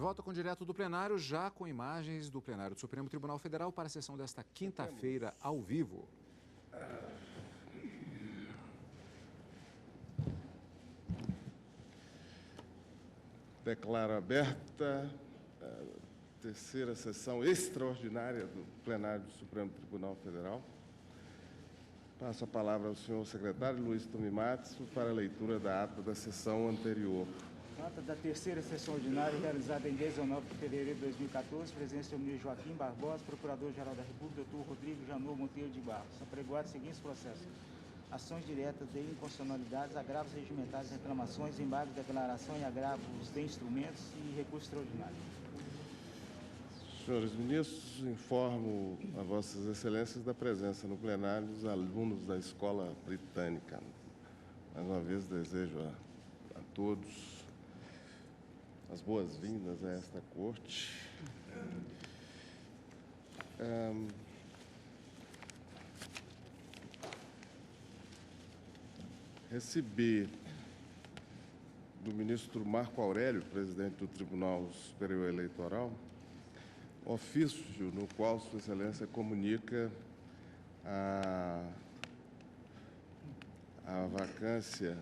De volta com o Direto do Plenário, já com imagens do plenário do Supremo Tribunal Federal para a sessão desta quinta-feira, ao vivo. Declaro aberta a terceira sessão extraordinária do plenário do Supremo Tribunal Federal. Passo a palavra ao senhor secretário Luiz Tomimatsu para a leitura da ata da sessão anterior. Ata da terceira sessão ordinária, realizada em 19 de fevereiro de 2014, presença do ministro Joaquim Barbosa, Procurador-Geral da República, Dr. Rodrigo Janot Monteiro de Barros. Apregoados os seguintes processos: ações diretas de inconstitucionalidades, agravos regimentais, reclamações, embargos, declaração e agravos de instrumentos e recurso extraordinário. Senhores ministros, informo a vossas excelências da presença no plenário dos alunos da Escola Britânica. Mais uma vez desejo a todos as boas-vindas a esta corte. Recebi do ministro Marco Aurélio, presidente do Tribunal Superior Eleitoral, ofício no qual Sua Excelência comunica a vacância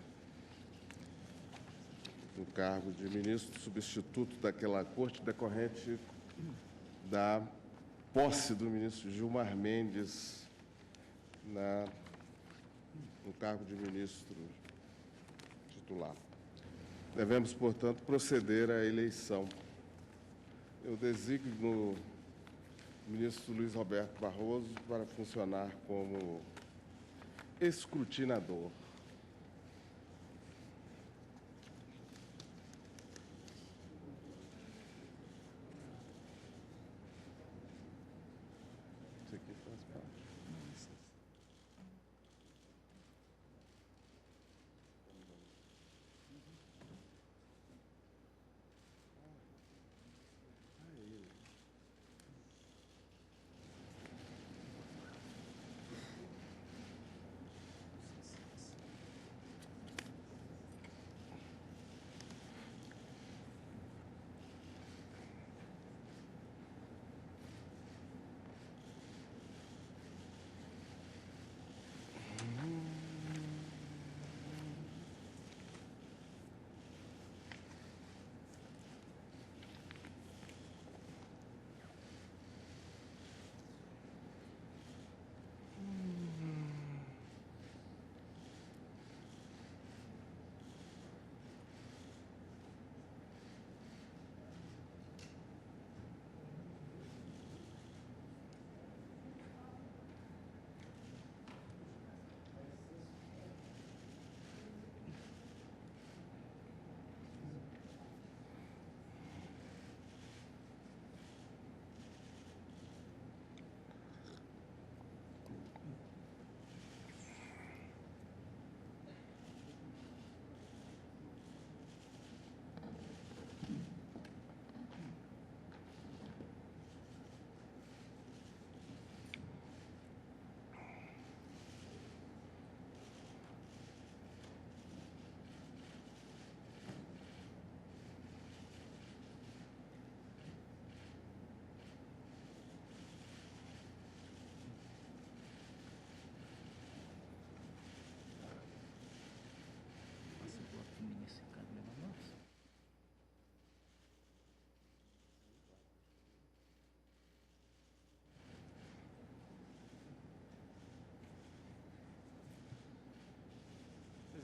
no cargo de ministro substituto daquela corte decorrente da posse do ministro Gilmar Mendes no cargo de ministro titular. Devemos, portanto, proceder à eleição. Eu designo o ministro Luiz Roberto Barroso para funcionar como escrutinador. Isso aqui faz parte.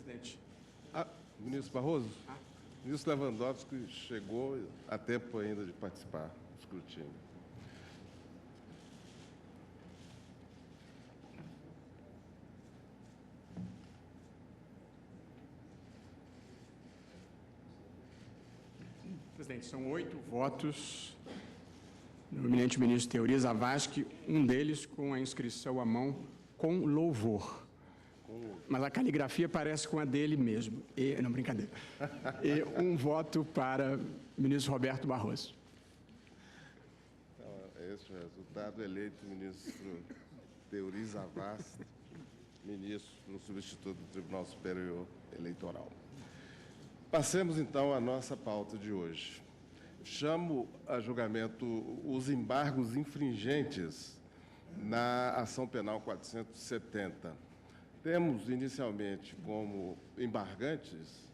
Presidente. Ministro Barroso? Ministro Lewandowski chegou a tempo ainda de participar do escrutínio. Presidente, são 8 votos no eminente ministro Teori Zavascki, um deles com a inscrição à mão com louvor. Mas a caligrafia parece com a dele mesmo. Não, brincadeira. E um voto para o ministro Roberto Barroso. Então, esse é o resultado. Eleito o ministro Teori Zavascki, ministro substituto do Tribunal Superior Eleitoral. Passemos, então, à nossa pauta de hoje. chamo a julgamento os embargos infringentes na ação penal 470. Temos, inicialmente, como embargantes...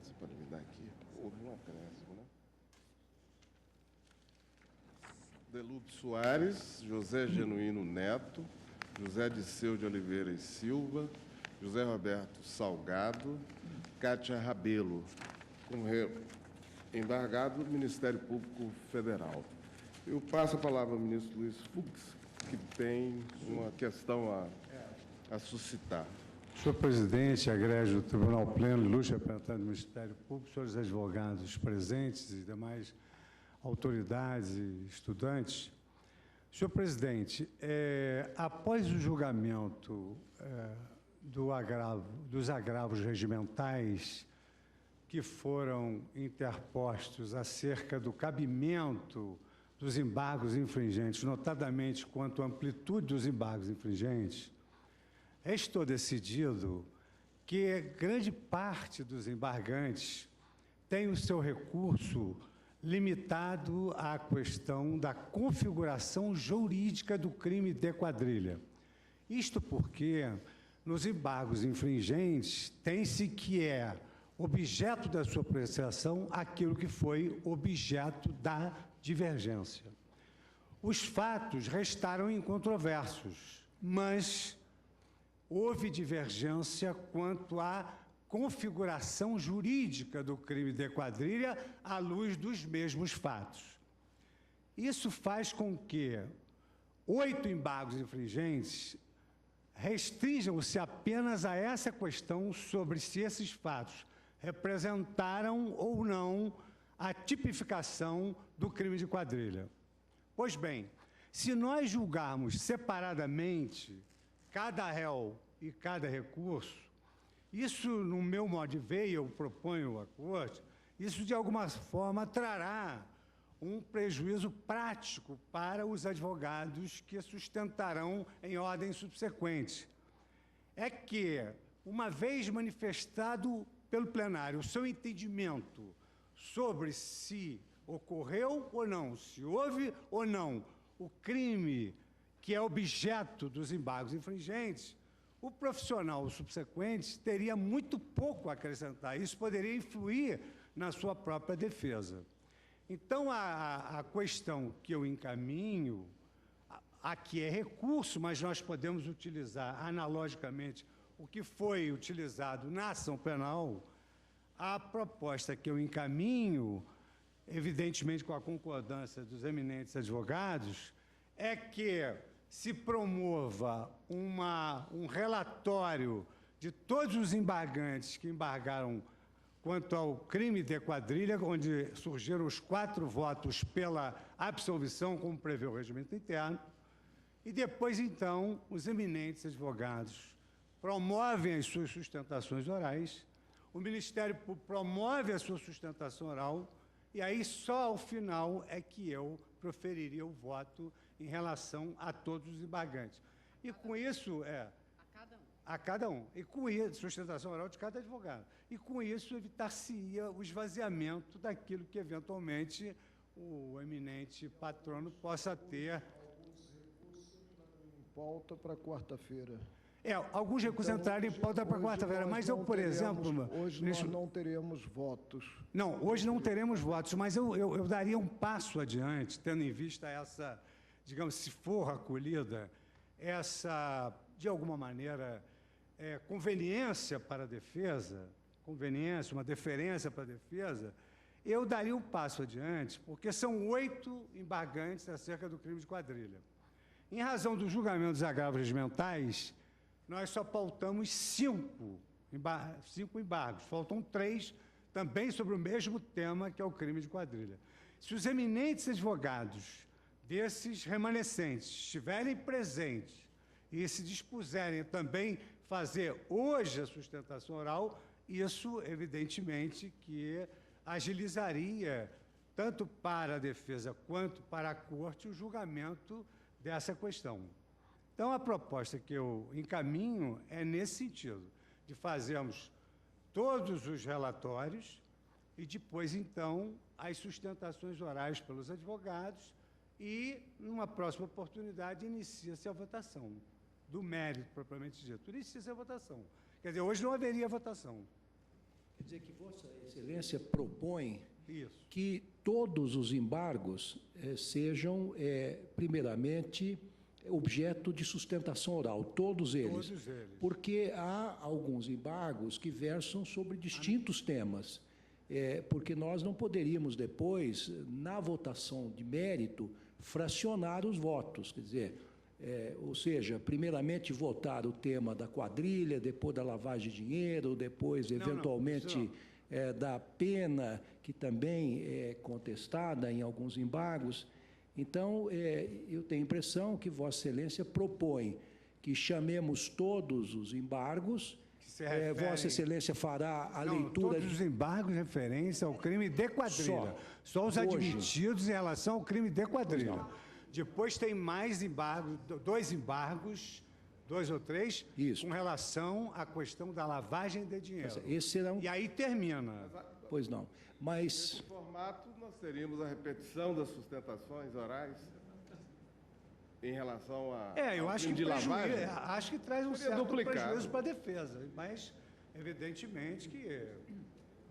você pode me dar aqui? Houve um acréscimo, né? Delube Soares, José Genuíno Neto, José Disseu de Oliveira e Silva, José Roberto Salgado, Cátia Rabelo, como embargado do Ministério Público Federal. Eu passo a palavra ao ministro Luiz Fux, que tem uma questão a suscitar. Senhor presidente, egrégio do Tribunal Pleno, ilustre representante do Ministério Público, senhores advogados presentes e demais autoridades e estudantes. Senhor presidente, após o julgamento dos agravos regimentais que foram interpostos acerca do cabimento dos embargos infringentes, notadamente quanto à amplitude dos embargos infringentes, estou decidido que grande parte dos embargantes tem o seu recurso limitado à questão da configuração jurídica do crime de quadrilha. Isto porque, nos embargos infringentes, tem-se que é objeto da sua apreciação aquilo que foi objeto da divergência. Os fatos restaram incontroversos, mas houve divergência quanto à configuração jurídica do crime de quadrilha à luz dos mesmos fatos. Isso faz com que 8 embargos infringentes restringam-se apenas a essa questão sobre se esses fatos representaram ou não a tipificação do crime de quadrilha. Pois bem, se nós julgarmos separadamente cada réu e cada recurso, isso, no meu modo de ver, eu proponho à Corte, isso de alguma forma trará um prejuízo prático para os advogados que sustentarão em ordem subsequente. É que, uma vez manifestado pelo plenário o seu entendimento sobre se ocorreu ou não, se houve ou não o crime que é objeto dos embargos infringentes, o profissional subsequente teria muito pouco a acrescentar. Isso poderia influir na sua própria defesa. Então, a questão que eu encaminho, aqui é recurso, mas nós podemos utilizar analogicamente o que foi utilizado na ação penal. A proposta que eu encaminho, evidentemente com a concordância dos eminentes advogados, é que se promova um relatório de todos os embargantes que embargaram quanto ao crime de quadrilha, onde surgiram os 4 votos pela absolvição, como prevê o regimento interno, e depois, então, os eminentes advogados promovem as suas sustentações orais, o Ministério Público promove a sua sustentação oral, e aí só ao final é que eu proferiria o voto em relação a todos os embargantes. E com isso, a cada um. E com isso, sustentação oral de cada advogado. E com isso, evitar-se-ia o esvaziamento daquilo que, eventualmente, o eminente patrono possa ter. Alguns recursos em pauta para quarta-feira. Alguns recursos entraram em pauta para quarta-feira, mas eu, por exemplo... Hoje nós não teremos votos. Não, hoje não teremos votos, mas eu daria um passo adiante, tendo em vista essa, digamos, se for acolhida, essa, de alguma maneira, conveniência para a defesa, uma deferência para a defesa, eu daria um passo adiante, porque são 8 embargantes acerca do crime de quadrilha. Em razão do julgamento dos agravos regimentais, nós só pautamos 5 embargos, faltam 3 também sobre o mesmo tema, que é o crime de quadrilha. Se os eminentes advogados desses remanescentes estiverem presentes e se dispuserem a também fazer hoje a sustentação oral, isso, evidentemente, que agilizaria, tanto para a defesa quanto para a Corte, o julgamento dessa questão. Então, a proposta que eu encaminho é nesse sentido, de fazermos todos os relatórios, e depois, então, as sustentações orais pelos advogados e, numa próxima oportunidade, inicia-se a votação do mérito, propriamente dito. Inicia-se a votação. Quer dizer, hoje não haveria votação. Quer dizer que Vossa Excelência propõe Isso. que todos os embargos sejam, primeiramente, objeto de sustentação oral, todos eles. Todos eles. Porque há alguns embargos que versam sobre distintos temas. Porque nós não poderíamos depois, na votação de mérito, fracionar os votos. Quer dizer, ou seja, primeiramente votar o tema da quadrilha, depois da lavagem de dinheiro, depois, eventualmente, da pena, que também é contestada em alguns embargos. Então, eu tenho a impressão que Vossa Excelência propõe que chamemos todos os embargos. Vossa Excelência fará a leitura... Todos os embargos de referência ao crime de quadrilha. Só os admitidos em relação ao crime de quadrilha. Depois tem mais embargos, dois ou três, com relação à questão da lavagem de dinheiro. Esse será E aí termina. Pois não. Mas... Nesse formato, nós teríamos a repetição das sustentações orais em relação a Eu acho que acho que traz um certo prejuízo para a defesa, mas evidentemente que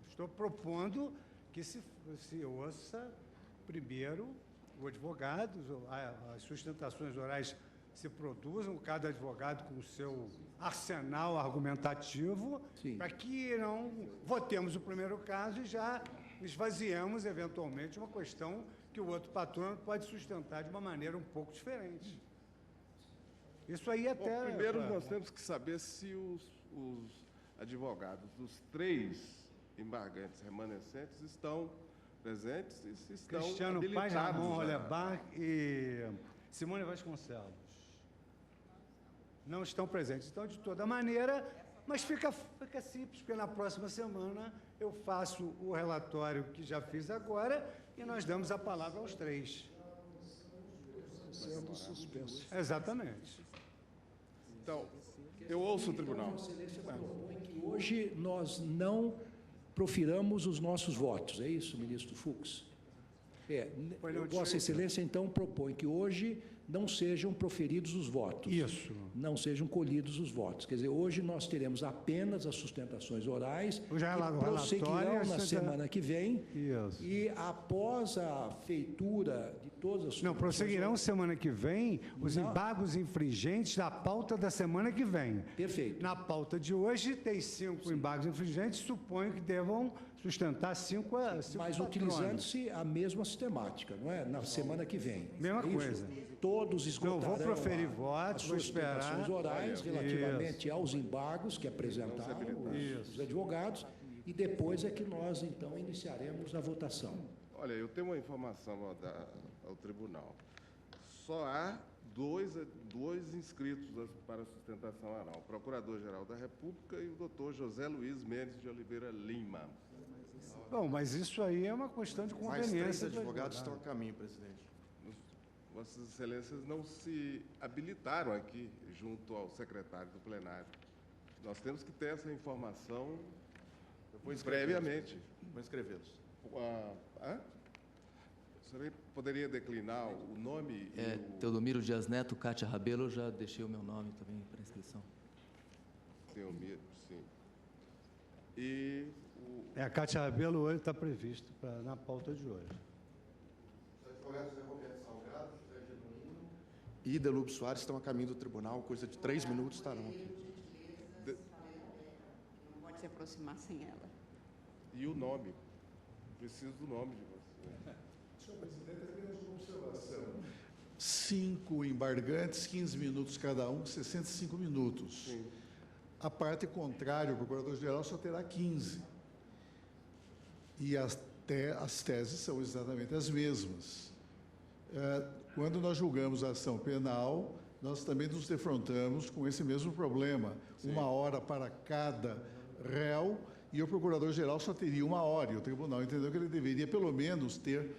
estou propondo que se ouça primeiro o advogado, as sustentações orais se produzam, cada advogado com o seu arsenal argumentativo, para que não votemos o primeiro caso e já esvaziemos, eventualmente, uma questão que o outro patrono pode sustentar de uma maneira um pouco diferente. Isso aí até... Bom, primeiro, nós temos que saber se os advogados dos 3 embargantes remanescentes estão presentes e se estão Cristiano Paz, Ramon Hollerbach e Simone Vasconcelos. Não estão presentes. Então, de toda maneira, mas fica simples, porque na próxima semana eu faço o relatório que já fiz agora e nós damos a palavra aos 3. Sendo suspenso. Exatamente. Então, eu ouço o tribunal. Vossa Excelência propõe que hoje nós não profiramos os nossos votos. É isso, ministro Fux? Vossa Excelência, então, propõe que hoje não sejam proferidos os votos. Isso. Não sejam colhidos os votos. Quer dizer, hoje nós teremos apenas as sustentações orais que prosseguirão na semana que vem. Isso. E após a feitura de todas as sustentações... Não, prosseguirão semana que vem os embargos infringentes da pauta da semana que vem. Perfeito. Na pauta de hoje tem 5 embargos infringentes, suponho que devam sustentar 5 mas utilizando-se a mesma sistemática, não é? Na semana que vem. Mesma coisa. Todos esgotarão vou proferir votos, as vou esperar. sustentações orais relativamente aos embargos que apresentaram os advogados e depois é que nós, então, iniciaremos a votação. Olha, eu tenho uma informação ao tribunal. Só há dois inscritos para a sustentação oral, o Procurador-Geral da República e o doutor José Luiz Mendes de Oliveira Lima. Bom, mas isso aí é uma questão de conveniência. Mais 3 advogados estão a caminho, presidente. Vossas Excelências não se habilitaram aqui junto ao secretário do plenário. Nós temos que ter essa informação previamente. Vou inscrevê-los. O senhor poderia declinar o nome? Teodomiro Dias Neto, Cátia Rabelo, eu já deixei o meu nome também para inscrição. Teodomiro, sim. E a Cátia Rabelo hoje está previsto na pauta de hoje. E Delúbio Soares estão a caminho do tribunal, coisa de 3 minutos estarão aqui. Não pode se aproximar sem ela. E o nome? Preciso do nome de você. Senhor presidente, apenas uma observação. 5 embargantes, 15 minutos cada um, 65 minutos. Sim. A parte contrária, o procurador-geral só terá 15. E as teses são exatamente as mesmas. Quando nós julgamos a ação penal, nós também nos defrontamos com esse mesmo problema. Sim. 1 hora para cada réu, e o procurador-geral só teria 1 hora. E o tribunal entendeu que ele deveria, pelo menos, ter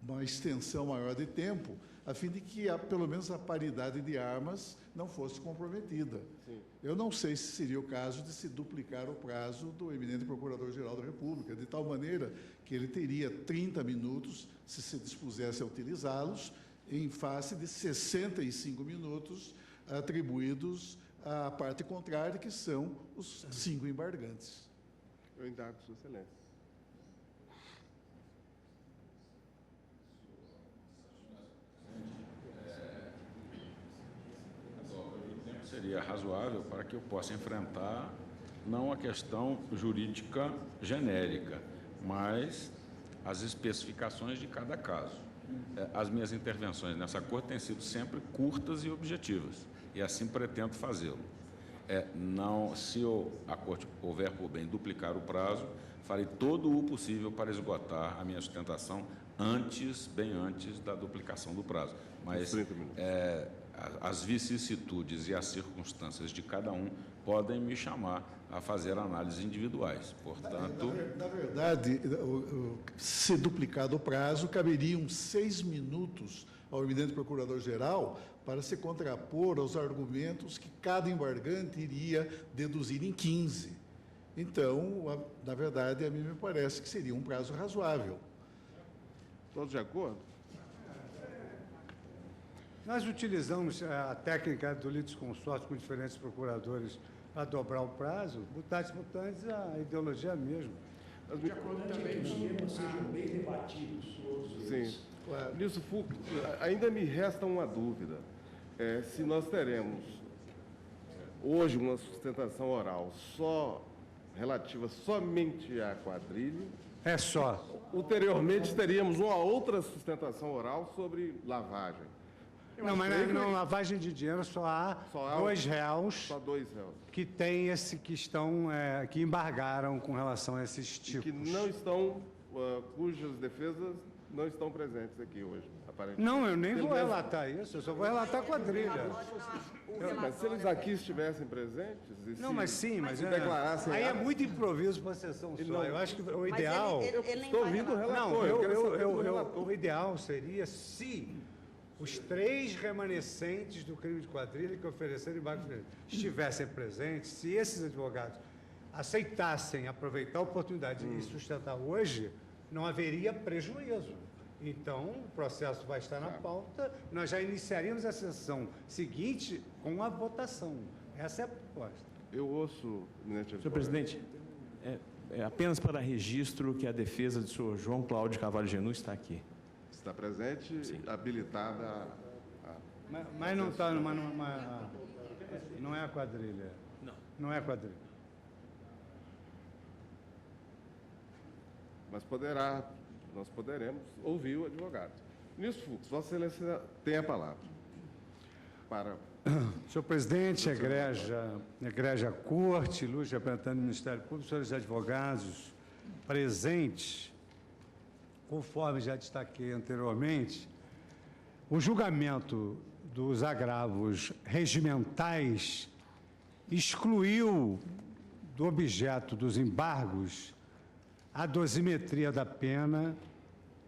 uma extensão maior de tempo, a fim de que, pelo menos, a paridade de armas não fosse comprometida. Sim. Eu não sei se seria o caso de se duplicar o prazo do eminente Procurador-Geral da República, de tal maneira que ele teria 30 minutos, se dispusesse a utilizá-los, em face de 65 minutos atribuídos à parte contrária, que são os 5 embargantes. Eu indago, Sua Excelência. Seria razoável para que eu possa enfrentar não a questão jurídica genérica, mas as especificações de cada caso. As minhas intervenções nessa corte têm sido sempre curtas e objetivas, e assim pretendo fazê-lo. Se a corte houver por bem duplicar o prazo, farei todo o possível para esgotar a minha sustentação bem antes da duplicação do prazo. Mas as vicissitudes e as circunstâncias de cada um podem me chamar a fazer análises individuais. Portanto, na verdade, se duplicado o prazo, caberiam 6 minutos ao eminente Procurador-Geral para se contrapor aos argumentos que cada embargante iria deduzir em 15. Então, na verdade, a mim me parece que seria um prazo razoável. Todos de acordo? Nós utilizamos a técnica do litisconsórcio com diferentes procuradores para dobrar o prazo, mutatis mutandis, a ideologia é a mesma. De acordo também que os temas sejam bem debatidos todos eles. Sim. Nilson Fux, ainda me resta uma dúvida. Se nós teremos hoje uma sustentação oral relativa somente à quadrilha... É só. Ulteriormente, teríamos uma outra sustentação oral sobre lavagem. Não, mas não, lavagem de dinheiro só há 2 réus. Só 2 réus. Que tem que embargaram com relação a esses tipos. E que não estão, cujas defesas não estão presentes aqui hoje, aparentemente. Não, eu nem vou relatar isso, eu só vou relatar a quadrilha. Mas se eles aqui estivessem presentes... Não, mas sim, mas declarassem... Aí é muito improviso para a sessão só. Não, eu acho que o ideal... Estou ouvindo o relator. Não, o ideal seria se os 3 remanescentes do crime de quadrilha que ofereceram embargo estivessem presentes, se esses advogados aceitassem aproveitar a oportunidade e sustentar hoje, não haveria prejuízo. Então, o processo vai estar na pauta, nós já iniciaríamos a sessão seguinte com a votação. Essa é a proposta. Eu ouço, Senhor presidente, apenas para registro que a defesa do senhor João Cláudio Carvalho Genu está aqui. Está presente, sim. Habilitada mas não está não é a quadrilha. Não é a quadrilha. Mas nós poderemos ouvir o advogado. Nilson Fux, Vossa Excelência tem a palavra. Senhor presidente, egrégia corte, ilustre representante do Ministério Público, senhores advogados presentes, conforme já destaquei anteriormente, o julgamento dos agravos regimentais excluiu do objeto dos embargos a dosimetria da pena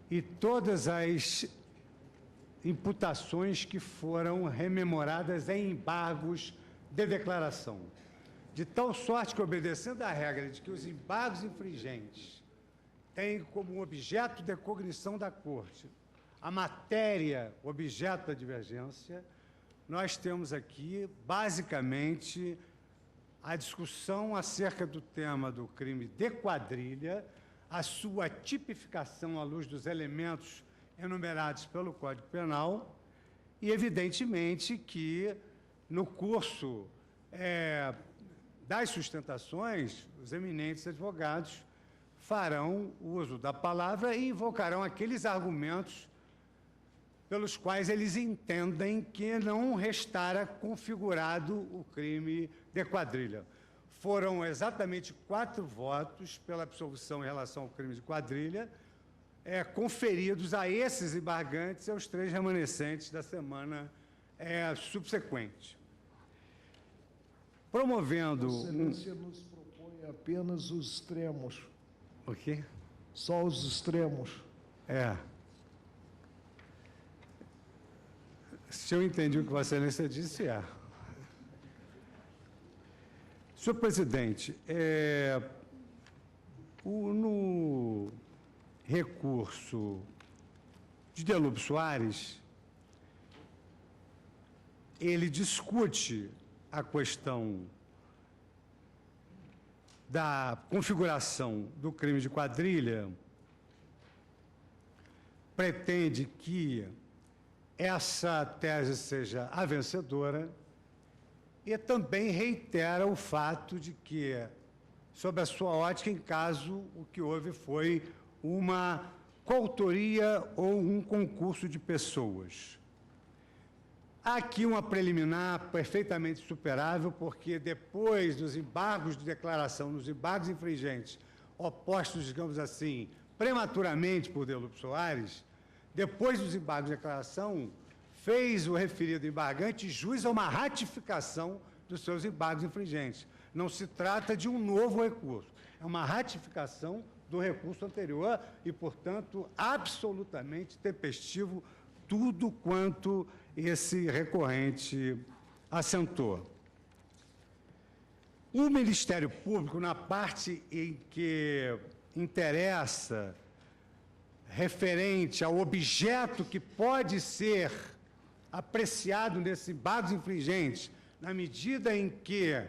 e todas as imputações que foram rememoradas em embargos de declaração. De tal sorte que, obedecendo à regra de que os embargos infringentes têm como objeto de cognição da Corte a matéria objeto da divergência, nós temos aqui, basicamente, a discussão acerca do tema do crime de quadrilha, a sua tipificação à luz dos elementos enumerados pelo Código Penal e, evidentemente, que, no curso das sustentações, os eminentes advogados farão uso da palavra e invocarão aqueles argumentos pelos quais eles entendem que não restara configurado o crime de quadrilha. Foram exatamente 4 votos pela absolvição em relação ao crime de quadrilha, conferidos a esses embargantes e aos 3 remanescentes da semana subsequente. Promovendo... Vossa Excelência nos propõe apenas os extremos. O quê? Só os extremos. Se eu entendi o que Vossa Excelência disse, é. Senhor presidente, no recurso de Delúbio Soares, ele discute a questão da configuração do crime de quadrilha, pretende que essa tese seja a vencedora e também reitera o fato de que, sob a sua ótica, em caso o que houve foi uma coautoria ou um concurso de pessoas. Há aqui uma preliminar perfeitamente superável, porque depois dos embargos de declaração, nos embargos infringentes, opostos, digamos assim, prematuramente por Delúbio Soares, depois dos embargos de declaração, fez o referido embargante jus a uma ratificação dos seus embargos infringentes. Não se trata de um novo recurso, é uma ratificação do recurso anterior e, portanto, absolutamente tempestivo tudo quanto esse recorrente assentou. O Ministério Público, na parte em que interessa referente ao objeto que pode ser apreciado nesses embargos infringentes, na medida em que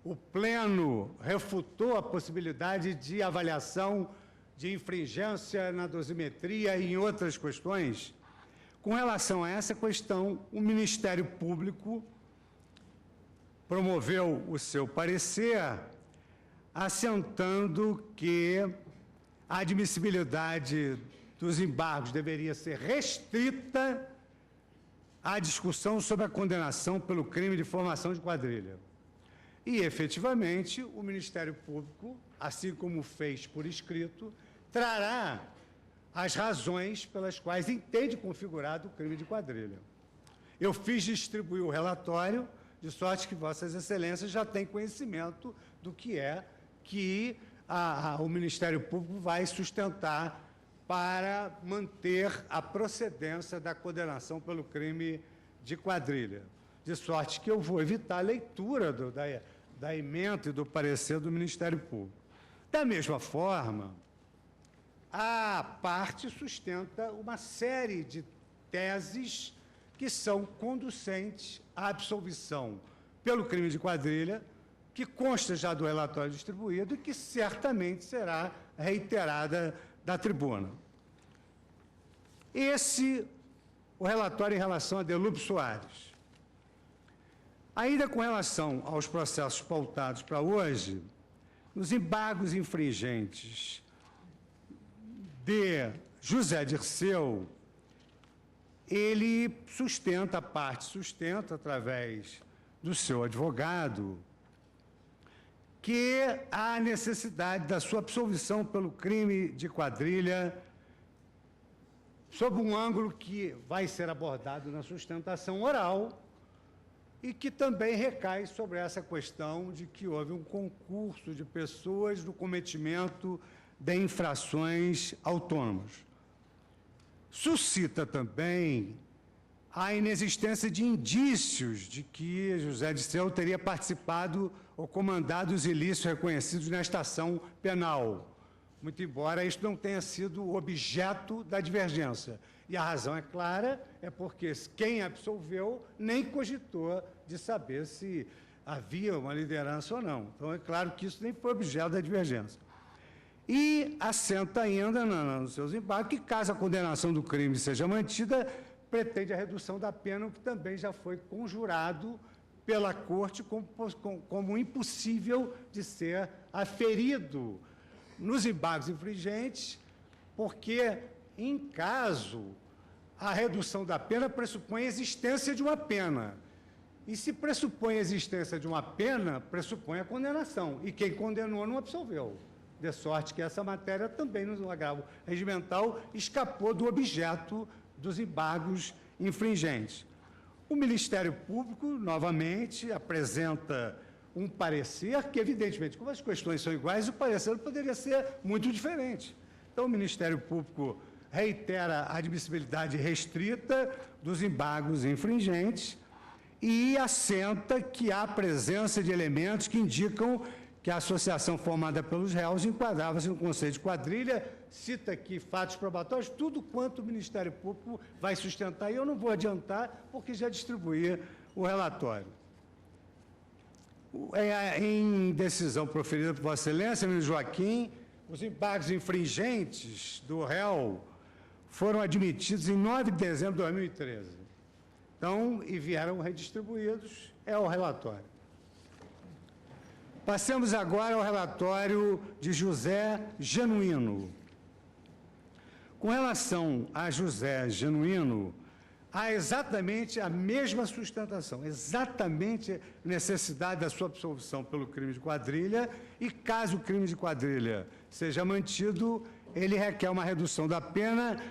o Pleno refutou a possibilidade de avaliação de infringência na dosimetria e em outras questões, com relação a essa questão, o Ministério Público promoveu o seu parecer, assentando que a admissibilidade dos embargos deveria ser restrita à discussão sobre a condenação pelo crime de formação de quadrilha. E, efetivamente, o Ministério Público, assim como fez por escrito, trará as razões pelas quais entende configurado o crime de quadrilha. Eu fiz distribuir o relatório, de sorte que Vossas Excelências já têm conhecimento do que é que o Ministério Público vai sustentar para manter a procedência da condenação pelo crime de quadrilha. De sorte que eu vou evitar a leitura da ementa e do parecer do Ministério Público. Da mesma forma, a parte sustenta uma série de teses que são conducentes à absolvição pelo crime de quadrilha, que consta já do relatório distribuído e que certamente será reiterada da tribuna. O relatório em relação a Delúbio Soares. Ainda com relação aos processos pautados para hoje, nos embargos infringentes de José Dirceu, ele sustenta, através do seu advogado, que há necessidade da sua absolvição pelo crime de quadrilha sob um ângulo que vai ser abordado na sustentação oral e que também recai sobre essa questão de que houve um concurso de pessoas no cometimento de infrações autônomas. Suscita também a inexistência de indícios de que José Dirceu teria participado ou comandado os ilícitos reconhecidos nesta ação penal, muito embora isto não tenha sido objeto da divergência. E a razão é clara, é porque quem absolveu nem cogitou de saber se havia uma liderança ou não. Então, é claro que isso nem foi objeto da divergência. E assenta ainda nos seus embargos que, caso a condenação do crime seja mantida, pretende a redução da pena, o que também já foi conjurado pela Corte como impossível de ser aferido nos embargos infringentes, porque, em caso, a redução da pena pressupõe a existência de uma pena. E se pressupõe a existência de uma pena, pressupõe a condenação. E quem condenou não absolveu. De sorte que essa matéria também, no agravo regimental, escapou do objeto dos embargos infringentes. O Ministério Público, novamente, apresenta um parecer que, evidentemente, como as questões são iguais, o parecer poderia ser muito diferente. Então, o Ministério Público reitera a admissibilidade restrita dos embargos infringentes e assenta que há presença de elementos que indicam que a associação formada pelos réus enquadrava-se no conceito de quadrilha, cita aqui fatos probatórios, tudo quanto o Ministério Público vai sustentar, e eu não vou adiantar, porque já distribuí o relatório. Em decisão proferida por Vossa Excelência, ministro Joaquim, os embargos infringentes do réu foram admitidos em 9 de dezembro de 2013. Então, e vieram redistribuídos, é o relatório. Passemos agora ao relatório de José Genuíno. Com relação a José Genuíno, há exatamente a mesma sustentação, exatamente a necessidade da sua absolvição pelo crime de quadrilha, e caso o crime de quadrilha seja mantido, ele requer uma redução da pena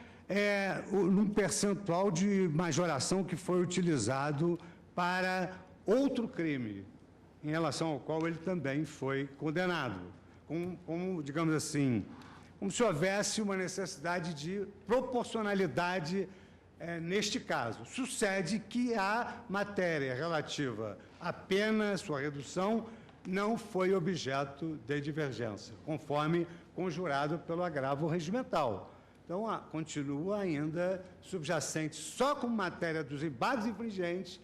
num percentual de majoração que foi utilizado para outro crime, em relação ao qual ele também foi condenado, como digamos assim, como se houvesse uma necessidade de proporcionalidade neste caso. Sucede que a matéria relativa à pena, sua redução, não foi objeto de divergência, conforme conjurado pelo agravo regimental. Então, continua ainda subjacente, só como matéria dos embargos infringentes,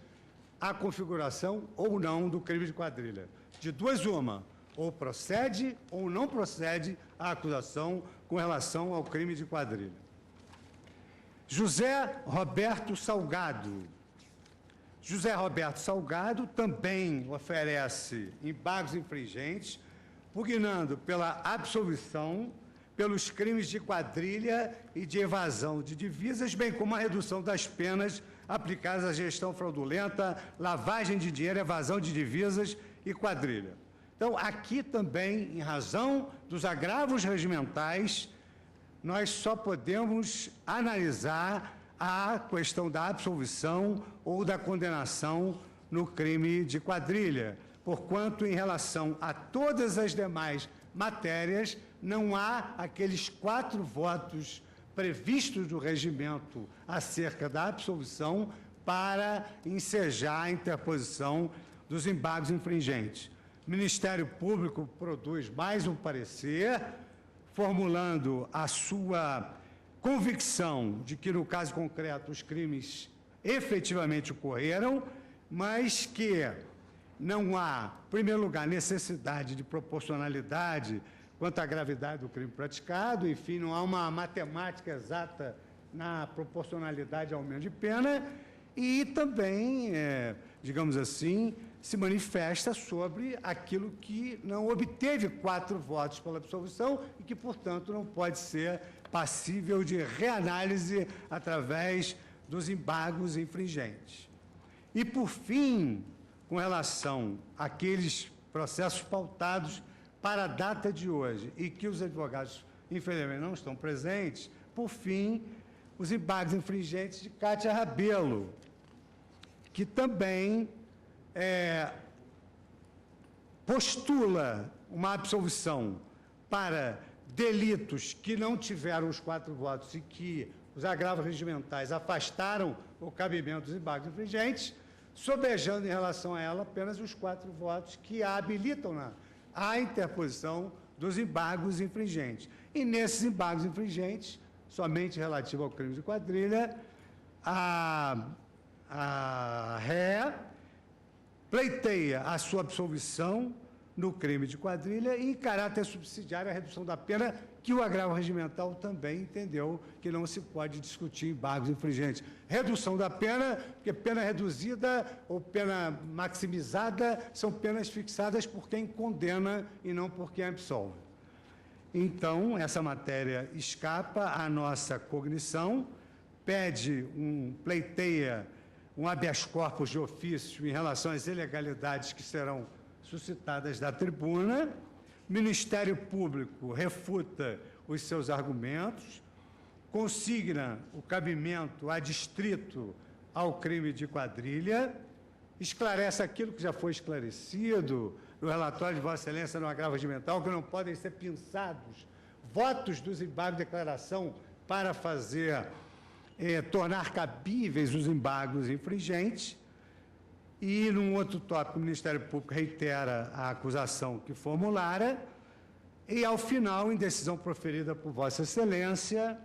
a configuração ou não do crime de quadrilha. De duas, uma, ou procede ou não procede a acusação com relação ao crime de quadrilha. José Roberto Salgado. José Roberto Salgado também oferece embargos infringentes, pugnando pela absolvição pelos crimes de quadrilha e de evasão de divisas, bem como a redução das penas aplicadas à gestão fraudulenta, lavagem de dinheiro, evasão de divisas e quadrilha. Então, aqui também, em razão dos agravos regimentais, nós só podemos analisar a questão da absolvição ou da condenação no crime de quadrilha, porquanto, em relação a todas as demais matérias, não há aqueles 4 votos previstos do regimento acerca da absolvição para ensejar a interposição dos embargos infringentes. O Ministério Público produz mais um parecer, formulando a sua convicção de que, no caso concreto, os crimes efetivamente ocorreram, mas que não há, em primeiro lugar, necessidade de proporcionalidade quanto à gravidade do crime praticado, enfim, não há uma matemática exata na proporcionalidade ao aumento de pena, e também, digamos assim, se manifesta sobre aquilo que não obteve 4 votos pela absolvição e que, portanto, não pode ser passível de reanálise através dos embargos infringentes. E, por fim, com relação àqueles processos pautados para a data de hoje e que os advogados, infelizmente, não estão presentes, por fim, os embargos infringentes de Cátia Rabelo, que também postula uma absolvição para delitos que não tiveram os 4 votos e que os agravos regimentais afastaram o cabimento dos embargos infringentes, sobejando em relação a ela apenas os 4 votos que a habilitam à interposição dos embargos infringentes. E nesses embargos infringentes, somente relativo ao crime de quadrilha, a ré pleiteia a sua absolvição no crime de quadrilha e, em caráter subsidiário, a redução da pena, que o agravo regimental também entendeu que não se pode discutir embargos infringentes. Redução da pena, porque pena reduzida ou pena maximizada são penas fixadas por quem condena e não por quem absolve. Então, essa matéria escapa à nossa cognição, pleiteia um habeas corpus de ofício em relação às ilegalidades que serão suscitadas da tribuna. O Ministério Público refuta os seus argumentos, consigna o cabimento adstrito ao crime de quadrilha, esclarece aquilo que já foi esclarecido no relatório de Vossa Excelência no agravo regimental, que não podem ser pinçados votos dos embargos de declaração para tornar cabíveis os embargos infringentes. E, num outro tópico, o Ministério Público reitera a acusação que formulara. E, ao final, em decisão proferida por Vossa Excelência,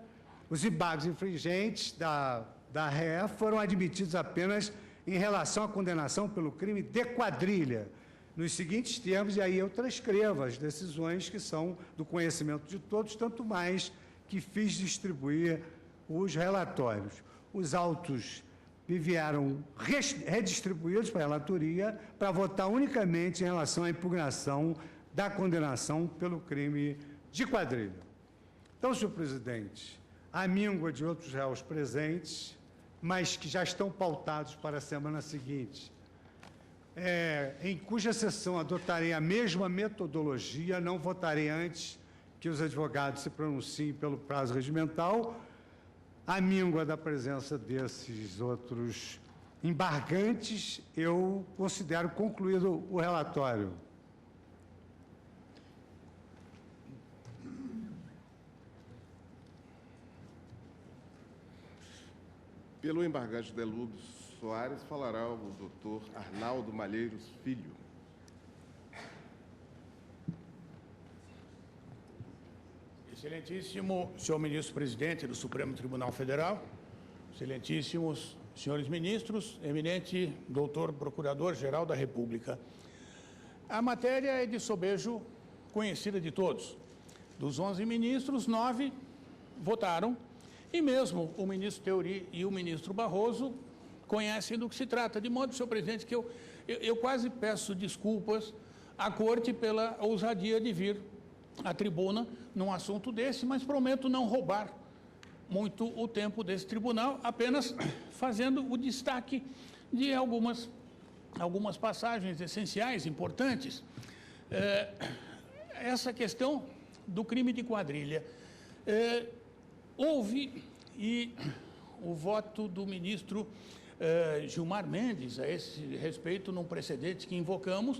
os embargos infringentes da RE foram admitidos apenas em relação à condenação pelo crime de quadrilha, nos seguintes termos, e aí eu transcrevo as decisões que são do conhecimento de todos, tanto mais que fiz distribuir os relatórios. Os autos me vieram redistribuídos para a relatoria para votar unicamente em relação à impugnação da condenação pelo crime de quadrilha. Então, senhor presidente, a míngua de outros réus presentes, mas que já estão pautados para a semana seguinte, em cuja sessão adotarei a mesma metodologia, não votarei antes que os advogados se pronunciem pelo prazo regimental, a míngua da presença desses outros embargantes, eu considero concluído o relatório. Pelo embargante Delúbio Soares, falará o doutor Arnaldo Malheiros Filho. Excelentíssimo senhor ministro-presidente do Supremo Tribunal Federal, excelentíssimos senhores ministros, eminente doutor procurador-geral da República. A matéria é de sobejo conhecida de todos. Dos 11 ministros, 9 votaram, e mesmo o ministro Teori e o ministro Barroso conhecem do que se trata, de modo, senhor presidente, que eu quase peço desculpas à Corte pela ousadia de vir à tribuna num assunto desse, mas prometo não roubar muito o tempo desse tribunal, apenas fazendo o destaque de algumas passagens essenciais, importantes. Essa questão do crime de quadrilha. Houve, e o voto do ministro Gilmar Mendes a esse respeito, num precedente que invocamos,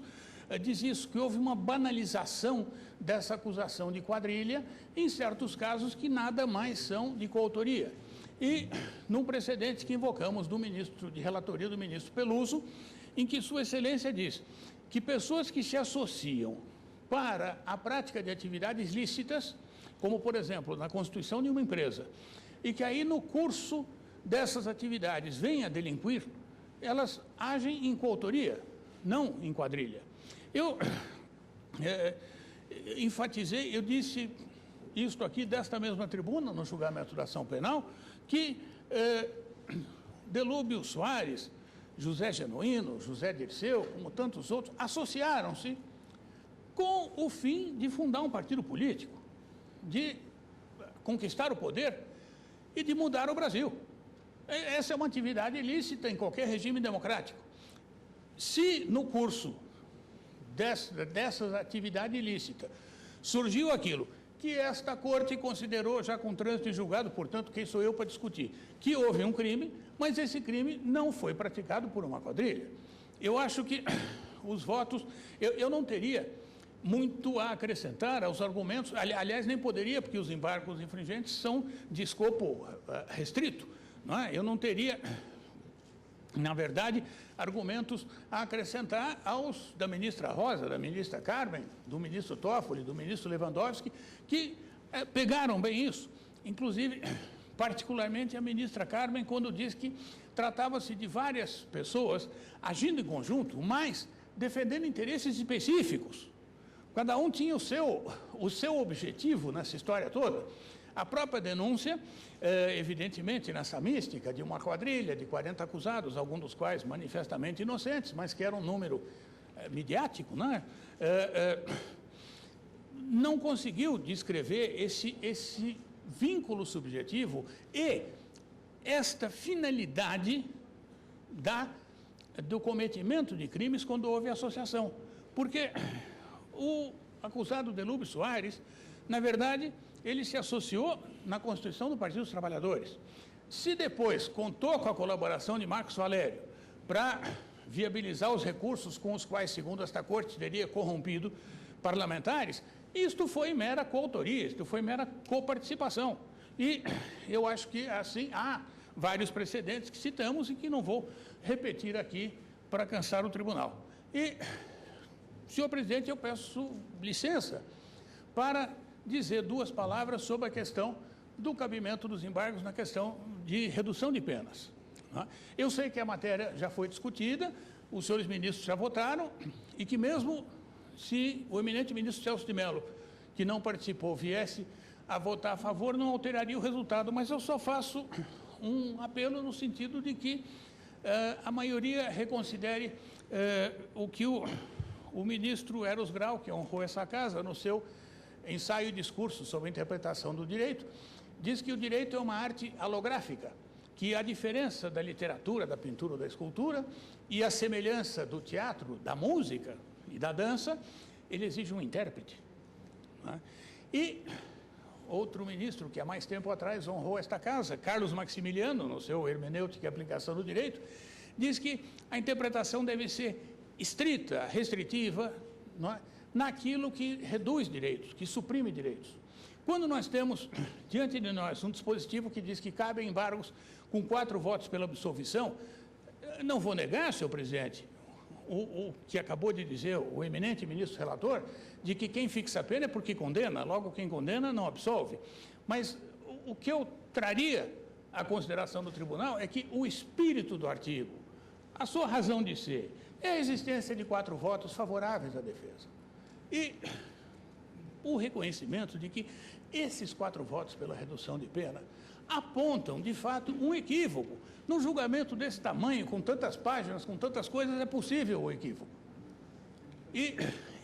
diz isso, que houve uma banalização dessa acusação de quadrilha em certos casos que nada mais são de coautoria. E num precedente que invocamos do ministro, de relatoria do ministro Peluso, em que Sua Excelência diz que pessoas que se associam para a prática de atividades lícitas, como, por exemplo, na constituição de uma empresa, e que aí no curso dessas atividades venham a delinquir, elas agem em coautoria, não em quadrilha. Eu enfatizei, eu disse isto aqui desta mesma tribuna, no julgamento da ação penal, que Delúbio Soares, José Genuíno, José Dirceu, como tantos outros, associaram-se com o fim de fundar um partido político, de conquistar o poder e de mudar o Brasil. Essa é uma atividade ilícita em qualquer regime democrático. Se no curso dessa atividade ilícita surgiu aquilo que esta Corte considerou já com trânsito em julgado, portanto, quem sou eu para discutir, que houve um crime, mas esse crime não foi praticado por uma quadrilha. Eu acho que os votos, eu não teria muito a acrescentar aos argumentos, aliás, nem poderia, porque os embargos infringentes são de escopo restrito, não é? Eu não teria, na verdade, argumentos a acrescentar aos da ministra Rosa, da ministra Carmen, do ministro Toffoli, do ministro Lewandowski, que pegaram bem isso. Inclusive, particularmente a ministra Carmen, quando diz que tratava-se de várias pessoas agindo em conjunto, mas defendendo interesses específicos. Cada um tinha o seu objetivo nessa história toda. A própria denúncia, evidentemente, nessa mística de uma quadrilha de 40 acusados, alguns dos quais manifestamente inocentes, mas que era um número midiático, né? Não conseguiu descrever esse vínculo subjetivo e esta finalidade do cometimento de crimes quando houve associação. Porque o acusado Delúbio Soares, na verdade, ele se associou na constituição do Partido dos Trabalhadores. Se depois contou com a colaboração de Marcos Valério para viabilizar os recursos com os quais, segundo esta Corte, teria corrompido parlamentares, isto foi mera coautoria, isto foi mera coparticipação. E eu acho que, assim, há vários precedentes que citamos e que não vou repetir aqui para cansar o tribunal. E, senhor presidente, eu peço licença para dizer 2 palavras sobre a questão do cabimento dos embargos na questão de redução de penas. Eu sei que a matéria já foi discutida, os senhores ministros já votaram, e que mesmo se o eminente ministro Celso de Mello, que não participou, viesse a votar a favor, não alteraria o resultado, mas eu só faço um apelo no sentido de que a maioria reconsidere o que o ministro Eros Grau, que honrou essa casa, no seu ensaio e discurso sobre a interpretação do direito, diz que o direito é uma arte halográfica, que a diferença da literatura, da pintura ou da escultura e a semelhança do teatro, da música e da dança, ele exige um intérprete. Né? E outro ministro que há mais tempo atrás honrou esta casa, Carlos Maximiliano, no seu Hermenêutica e Aplicação do Direito, diz que a interpretação deve ser estrita, restritiva, não é? Naquilo que reduz direitos, que suprime direitos. Quando nós temos diante de nós um dispositivo que diz que cabem embargos com 4 votos pela absolvição, não vou negar, senhor presidente, o que acabou de dizer o eminente ministro relator, de que quem fixa a pena é porque condena, logo quem condena não absolve. Mas o que eu traria à consideração do tribunal é que o espírito do artigo, a sua razão de ser, é a existência de 4 votos favoráveis à defesa. E o reconhecimento de que esses 4 votos pela redução de pena apontam, de fato, um equívoco. Num julgamento desse tamanho, com tantas páginas, com tantas coisas, é possível o equívoco. E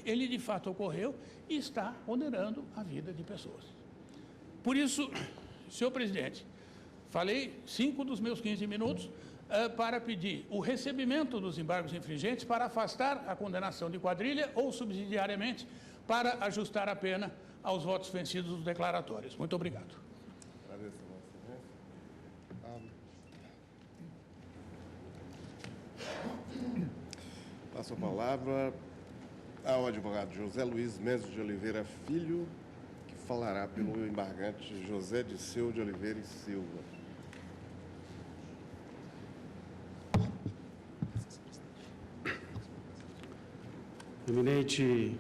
ele, de fato, ocorreu e está onerando a vida de pessoas. Por isso, senhor presidente, falei 5 dos meus 15 minutos para pedir o recebimento dos embargos infringentes para afastar a condenação de quadrilha ou, subsidiariamente, para ajustar a pena aos votos vencidos dos declaratórios. Muito obrigado. Agradeço, passo a palavra ao advogado José Luiz Mendes de Oliveira Filho, que falará pelo embargante José Disseu de Oliveira e Silva. Eminente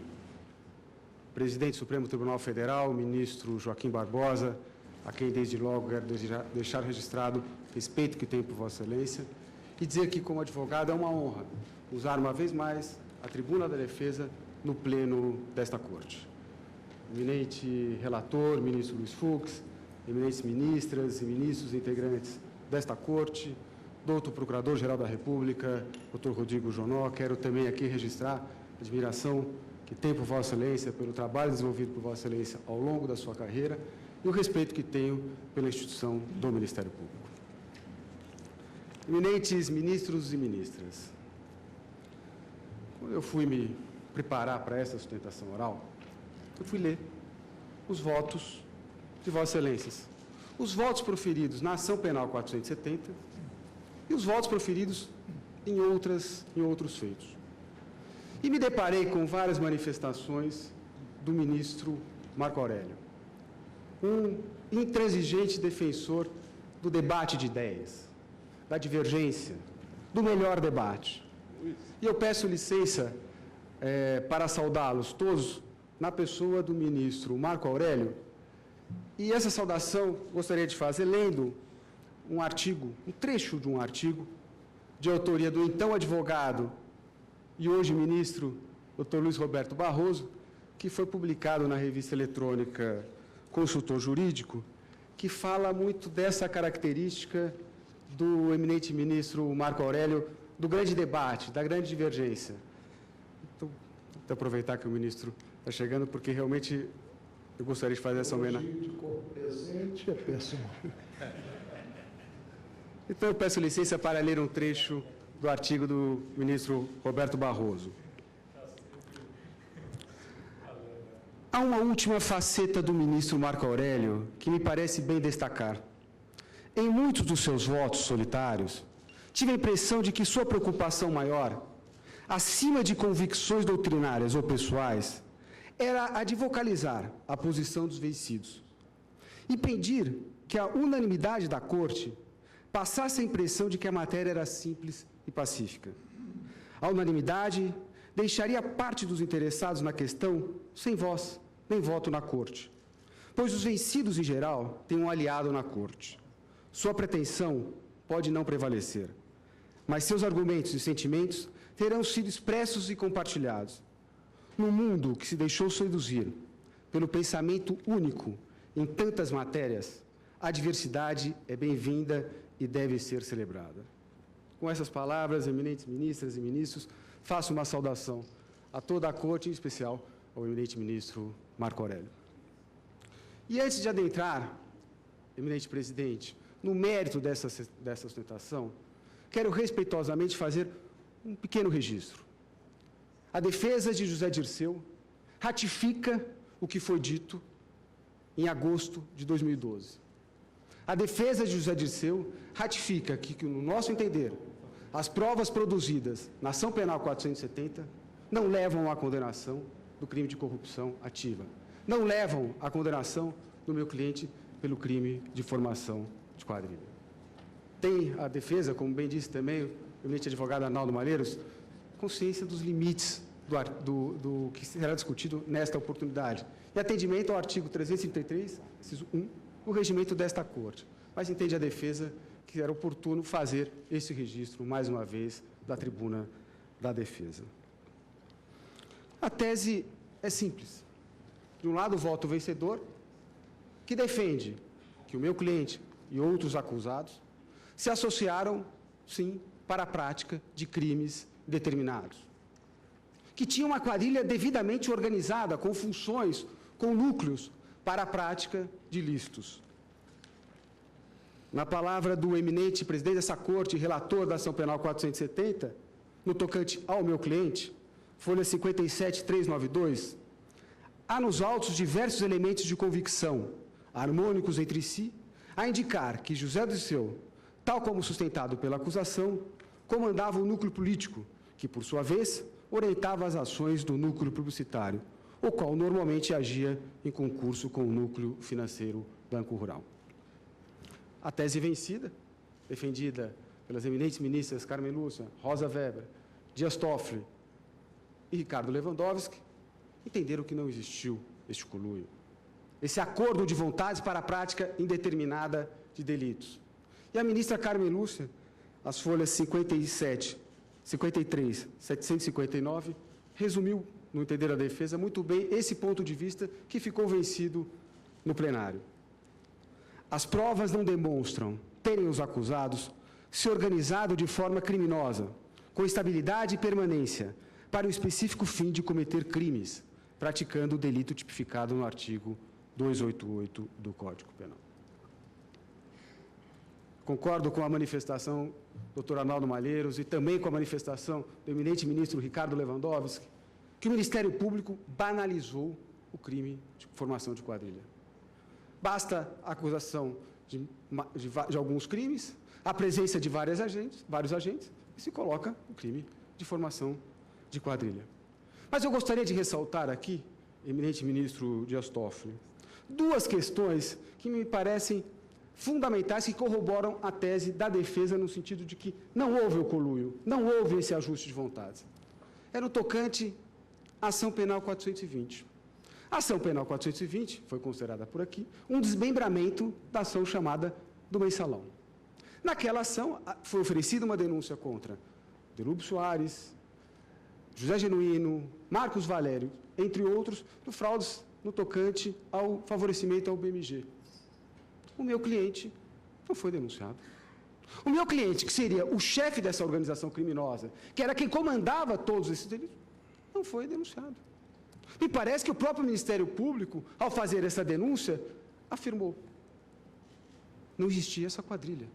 presidente do Supremo Tribunal Federal, ministro Joaquim Barbosa, a quem desde logo quero deixar registrado o respeito que tenho por Vossa Excelência e dizer que, como advogado, é uma honra usar uma vez mais a tribuna da defesa no pleno desta Corte. Eminente relator, ministro Luiz Fux, eminentes ministras e ministros integrantes desta Corte, doutor Procurador-Geral da República, doutor Rodrigo Jonó, quero também aqui registrar a admiração que tenho por Vossa Excelência, pelo trabalho desenvolvido por Vossa Excelência ao longo da sua carreira e o respeito que tenho pela instituição do Ministério Público. Eminentes ministros e ministras, quando eu fui me preparar para essa sustentação oral, eu fui ler os votos de Vossas Excelências, os votos proferidos na Ação Penal 470 e os votos proferidos em outros feitos. E me deparei com várias manifestações do ministro Marco Aurélio, um intransigente defensor do debate de ideias, da divergência, do melhor debate. E eu peço licença para saudá-los todos na pessoa do ministro Marco Aurélio. E essa saudação gostaria de fazer lendo um artigo, um trecho de um artigo, de autoria do então advogado e hoje ministro, Dr. Luiz Roberto Barroso, que foi publicado na revista eletrônica Consultor Jurídico, que fala muito dessa característica do eminente ministro Marco Aurélio, do grande debate, da grande divergência. Então, vou aproveitar que o ministro está chegando, porque realmente eu gostaria de fazer essa homenagem. De corpo presente é péssimo. Então, eu peço licença para ler um trecho do artigo do ministro Roberto Barroso. Há uma última faceta do ministro Marco Aurélio que me parece bem destacar. Em muitos dos seus votos solitários, tive a impressão de que sua preocupação maior, acima de convicções doutrinárias ou pessoais, era a de vocalizar a posição dos vencidos, impedir que a unanimidade da Corte passasse a impressão de que a matéria era simples e pacífica. A unanimidade deixaria parte dos interessados na questão sem voz, nem voto na Corte, pois os vencidos, em geral, têm um aliado na Corte. Sua pretensão pode não prevalecer, mas seus argumentos e sentimentos terão sido expressos e compartilhados. Num mundo que se deixou seduzir pelo pensamento único em tantas matérias, a diversidade é bem-vinda e deve ser celebrada. Com essas palavras, eminentes ministras e ministros, faço uma saudação a toda a Corte, em especial ao eminente ministro Marco Aurélio. E antes de adentrar, eminente presidente, no mérito dessa sustentação, quero respeitosamente fazer um pequeno registro. A defesa de José Dirceu ratifica o que foi dito em agosto de 2012. A defesa de José Dirceu ratifica que, no nosso entender, as provas produzidas na ação penal 470 não levam à condenação do crime de corrupção ativa, não levam à condenação do meu cliente pelo crime de formação de quadrilha. Tem a defesa, como bem disse também o eminente advogado Arnaldo Malheiros, consciência dos limites do que será discutido nesta oportunidade, em atendimento ao artigo 333, inciso 1, do regimento desta Corte, mas entende a defesa que era oportuno fazer esse registro, mais uma vez, da tribuna da defesa. A tese é simples. De um lado, o voto vencedor, que defende que o meu cliente e outros acusados se associaram, sim, para a prática de crimes determinados, que tinham uma quadrilha devidamente organizada, com funções, com núcleos, para a prática de ilícitos. Na palavra do eminente presidente dessa Corte, relator da ação penal 470, no tocante ao meu cliente, folha 57392, há nos autos diversos elementos de convicção, harmônicos entre si, a indicar que José Dirceu, tal como sustentado pela acusação, comandava o núcleo político, que, por sua vez, orientava as ações do núcleo publicitário, o qual normalmente agia em concurso com o núcleo financeiro Banco Rural. A tese vencida, defendida pelas eminentes ministras Carmen Lúcia, Rosa Weber, Dias Toffoli e Ricardo Lewandowski, entenderam que não existiu este conluio, esse acordo de vontades para a prática indeterminada de delitos. E a ministra Carmen Lúcia, as folhas 57, 53, 759, resumiu, no entender da defesa, muito bem esse ponto de vista que ficou vencido no plenário. As provas não demonstram terem os acusados se organizado de forma criminosa, com estabilidade e permanência, para o específico fim de cometer crimes, praticando o delito tipificado no artigo 288 do Código Penal. Concordo com a manifestação do Dr. Arnaldo Malheiros e também com a manifestação do eminente ministro Ricardo Lewandowski, que o Ministério Público banalizou o crime de formação de quadrilha. Basta a acusação de alguns crimes, a presença de vários agentes, e se coloca o crime de formação de quadrilha. Mas eu gostaria de ressaltar aqui, eminente ministro Dias Toffoli, duas questões que me parecem fundamentais, que corroboram a tese da defesa no sentido de que não houve o conluio, não houve esse ajuste de vontades. É no tocante à ação penal 420. A ação penal 420 foi considerada por aqui um desmembramento da ação chamada do mensalão. Naquela ação, foi oferecida uma denúncia contra Delúbio Soares, José Genuíno, Marcos Valério, entre outros, por fraudes no tocante ao favorecimento ao BMG. O meu cliente não foi denunciado. O meu cliente, que seria o chefe dessa organização criminosa, que era quem comandava todos esses delitos, não foi denunciado. Me parece que o próprio Ministério Público, ao fazer essa denúncia, afirmou: não existia essa quadrilha.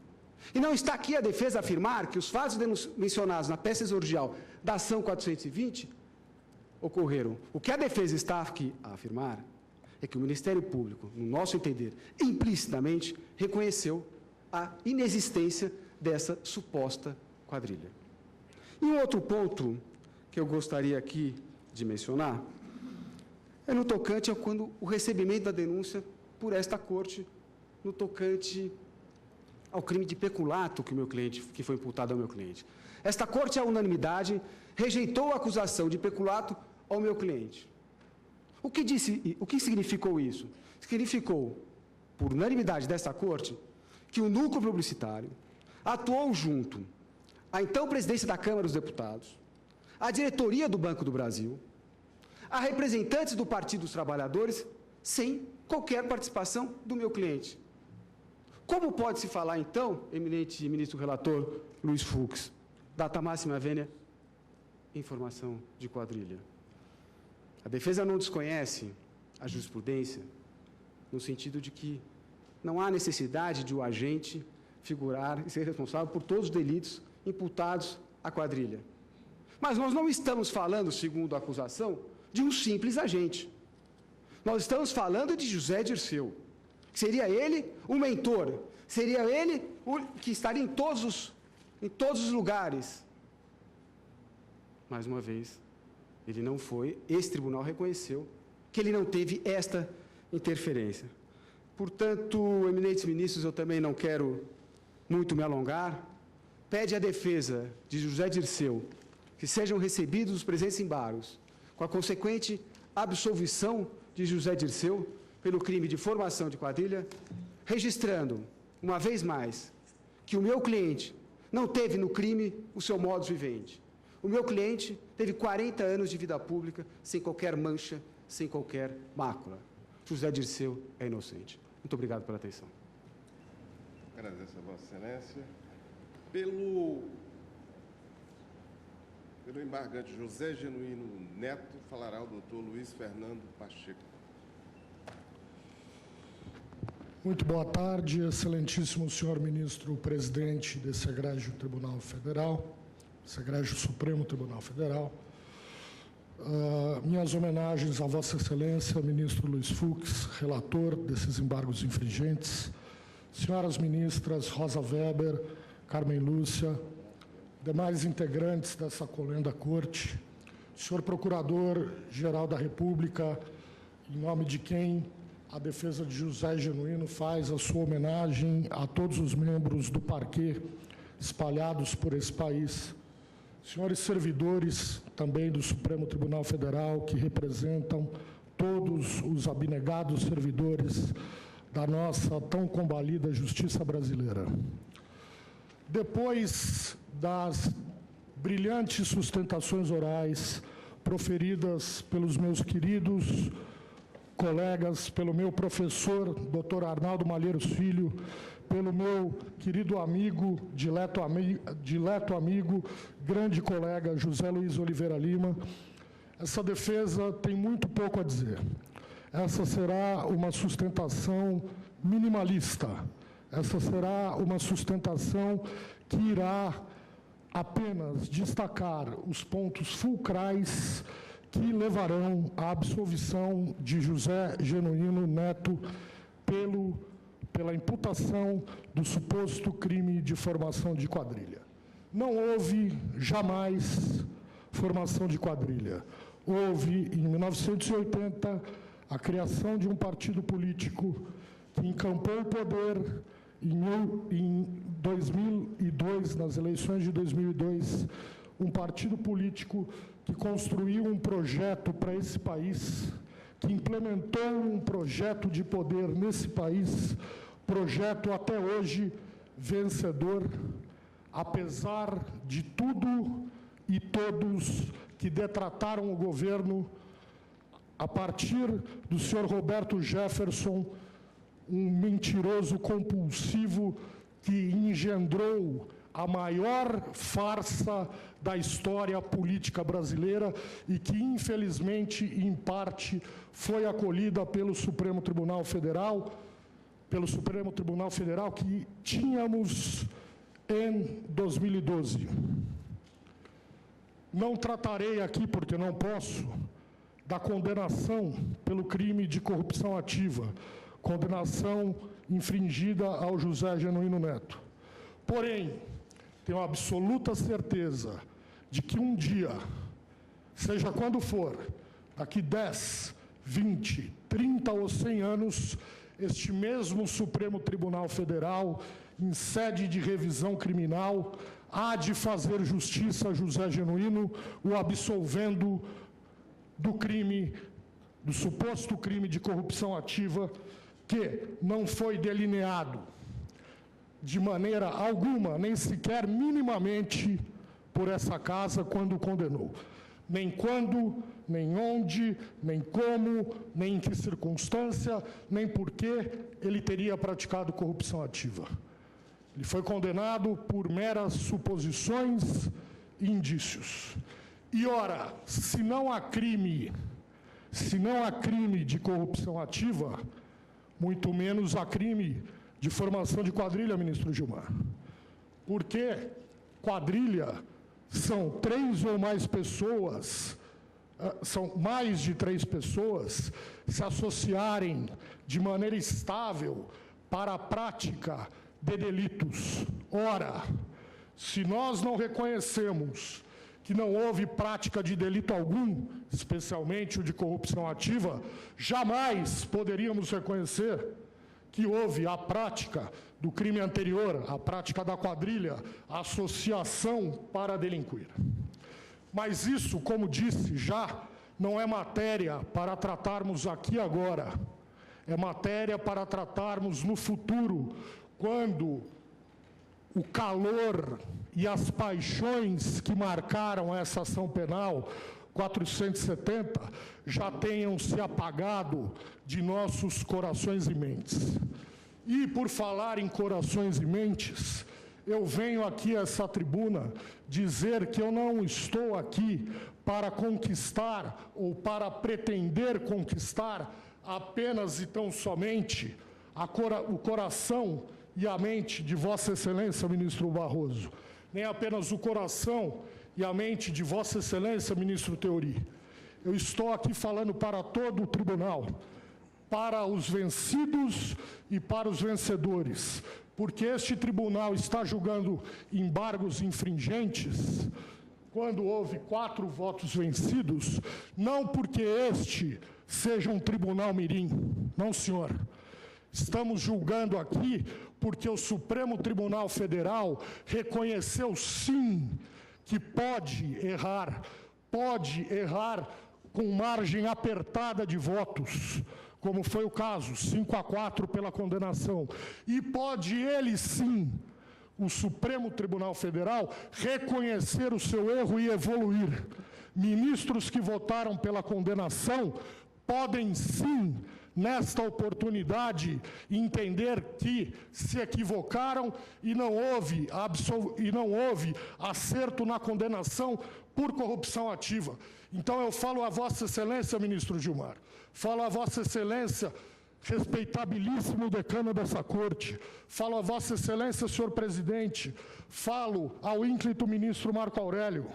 E não está aqui a defesa afirmar que os fatos mencionados na peça exordial da ação 420 ocorreram. O que a defesa está aqui a afirmar é que o Ministério Público, no nosso entender, implicitamente reconheceu a inexistência dessa suposta quadrilha. E um outro ponto que eu gostaria aqui de mencionar é no tocante a quando o recebimento da denúncia por esta Corte no tocante ao crime de peculato que foi imputado ao meu cliente. Esta Corte, à unanimidade, rejeitou a acusação de peculato ao meu cliente. O que significou isso? Significou, por unanimidade desta Corte, que o núcleo publicitário atuou junto à então presidência da Câmara dos Deputados, à diretoria do Banco do Brasil, a representantes do Partido dos Trabalhadores, sem qualquer participação do meu cliente. Como pode se falar, então, eminente ministro relator Luiz Fux, data máxima vênia, informação de quadrilha? A defesa não desconhece a jurisprudência no sentido de que não há necessidade de o agente figurar e ser responsável por todos os delitos imputados à quadrilha. Mas nós não estamos falando, segundo a acusação, de um simples agente. Nós estamos falando de José Dirceu. Seria ele o mentor, seria ele o que estaria em todos os lugares. Mais uma vez, ele não foi, esse tribunal reconheceu que ele não teve esta interferência. Portanto, eminentes ministros, eu também não quero muito me alongar. Pede à defesa de José Dirceu que sejam recebidos os presentes embargos, com a consequente absolvição de José Dirceu pelo crime de formação de quadrilha, registrando, uma vez mais, que o meu cliente não teve no crime o seu modus vivendi. O meu cliente teve 40 anos de vida pública sem qualquer mancha, sem qualquer mácula. José Dirceu é inocente. Muito obrigado pela atenção. Agradeço a Vossa Excelência. Pelo embargante José Genuíno Neto, falará o doutor Luiz Fernando Pacheco. Muito boa tarde, excelentíssimo senhor ministro presidente desse egrégio Tribunal Federal, esse egrégio Supremo Tribunal Federal. Minhas homenagens a Vossa Excelência, ministro Luiz Fux, relator desses embargos infringentes, senhoras ministras Rosa Weber, Carmen Lúcia, demais integrantes dessa colenda corte, senhor Procurador-Geral da República, em nome de quem a defesa de José Genuíno faz a sua homenagem a todos os membros do parquê espalhados por esse país, senhores servidores também do Supremo Tribunal Federal, que representam todos os abnegados servidores da nossa tão combalida justiça brasileira. Depois das brilhantes sustentações orais proferidas pelos meus queridos colegas, pelo meu professor, Dr. Arnaldo Malheiros Filho, pelo meu querido amigo, dileto amigo, grande colega José Luiz Oliveira Lima, essa defesa tem muito pouco a dizer. Essa será uma sustentação minimalista. Essa será uma sustentação que irá apenas destacar os pontos fulcrais que levarão à absolvição de José Genuíno Neto pela imputação do suposto crime de formação de quadrilha. Não houve jamais formação de quadrilha. Houve, em 1980, a criação de um partido político que encampou o poder em 2002, nas eleições de 2002, um partido político que construiu um projeto para esse país, que implementou um projeto de poder nesse país, projeto até hoje vencedor, apesar de tudo e todos que detrataram o governo, a partir do senhor Roberto Jefferson, um mentiroso compulsivo que engendrou a maior farsa da história política brasileira e que, infelizmente, em parte, foi acolhida pelo Supremo Tribunal Federal, que tínhamos em 2012. Não tratarei aqui, porque não posso, da condenação pelo crime de corrupção ativa, condenação infringida ao José Genuíno Neto. Porém, tenho absoluta certeza de que um dia, seja quando for, daqui 10, 20, 30 ou 100 anos, este mesmo Supremo Tribunal Federal, em sede de revisão criminal, há de fazer justiça a José Genuíno, o absolvendo do crime, do suposto crime de corrupção ativa, que não foi delineado de maneira alguma, nem sequer minimamente, por essa casa quando o condenou. Nem quando, nem onde, nem como, nem em que circunstância, nem por que ele teria praticado corrupção ativa. Ele foi condenado por meras suposições e indícios. E, ora, se não há crime de corrupção ativa, muito menos há crime de formação de quadrilha, ministro Gilmar. Porque quadrilha são 3 ou mais pessoas, são mais de 3 pessoas se associarem de maneira estável para a prática de delitos. Ora, se nós não reconhecemos que não houve prática de delito algum, especialmente o de corrupção ativa, jamais poderíamos reconhecer que houve a prática do crime anterior, a prática da quadrilha, a associação para delinquir. Mas isso, como disse já, não é matéria para tratarmos aqui agora. É matéria para tratarmos no futuro, quando o calor e as paixões que marcaram essa ação penal 470 já tenham se apagado de nossos corações e mentes. E, por falar em corações e mentes, eu venho aqui a essa tribuna dizer que eu não estou aqui para conquistar ou para pretender conquistar apenas e tão somente o coração e a mente de Vossa Excelência, ministro Barroso, nem apenas o coração e a mente de Vossa Excelência, ministro Teori. Eu estou aqui falando para todo o tribunal, para os vencidos e para os vencedores, porque este tribunal está julgando embargos infringentes quando houve 4 votos vencidos, não porque este seja um tribunal mirim, não, senhor. Estamos julgando aqui porque o Supremo Tribunal Federal reconheceu, sim, que pode errar com margem apertada de votos, como foi o caso, 5-4 pela condenação. E pode ele, sim, o Supremo Tribunal Federal, reconhecer o seu erro e evoluir. Ministros que votaram pela condenação podem, sim, nesta oportunidade, entender que se equivocaram e não houve acerto na condenação por corrupção ativa. Então, eu falo a Vossa Excelência, ministro Gilmar, falo a Vossa Excelência, respeitabilíssimo decano dessa corte, falo a Vossa Excelência, senhor presidente, falo ao ínclito ministro Marco Aurélio,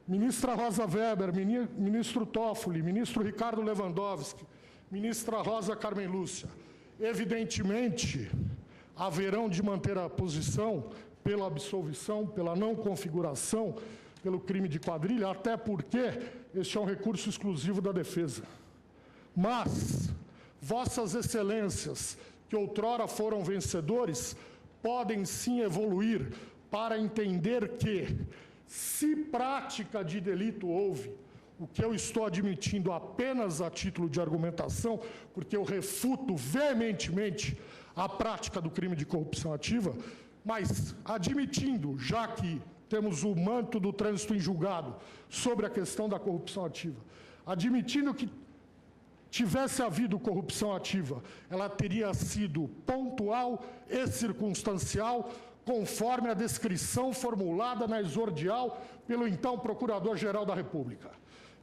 ministra Rosa Weber, ministro Toffoli, ministro Ricardo Lewandowski, ministra Rosa Carmen Lúcia. Evidentemente, haverão de manter a posição pela absolvição, pela não configuração, pelo crime de quadrilha, até porque este é um recurso exclusivo da defesa. Mas, Vossas Excelências, que outrora foram vencedores, podem sim evoluir para entender que, se prática de delito houve, o que eu estou admitindo apenas a título de argumentação, porque eu refuto veementemente a prática do crime de corrupção ativa, mas admitindo, já que temos o manto do trânsito em julgado sobre a questão da corrupção ativa, admitindo que tivesse havido corrupção ativa, ela teria sido pontual e circunstancial, conforme a descrição formulada na exordial pelo então Procurador-Geral da República.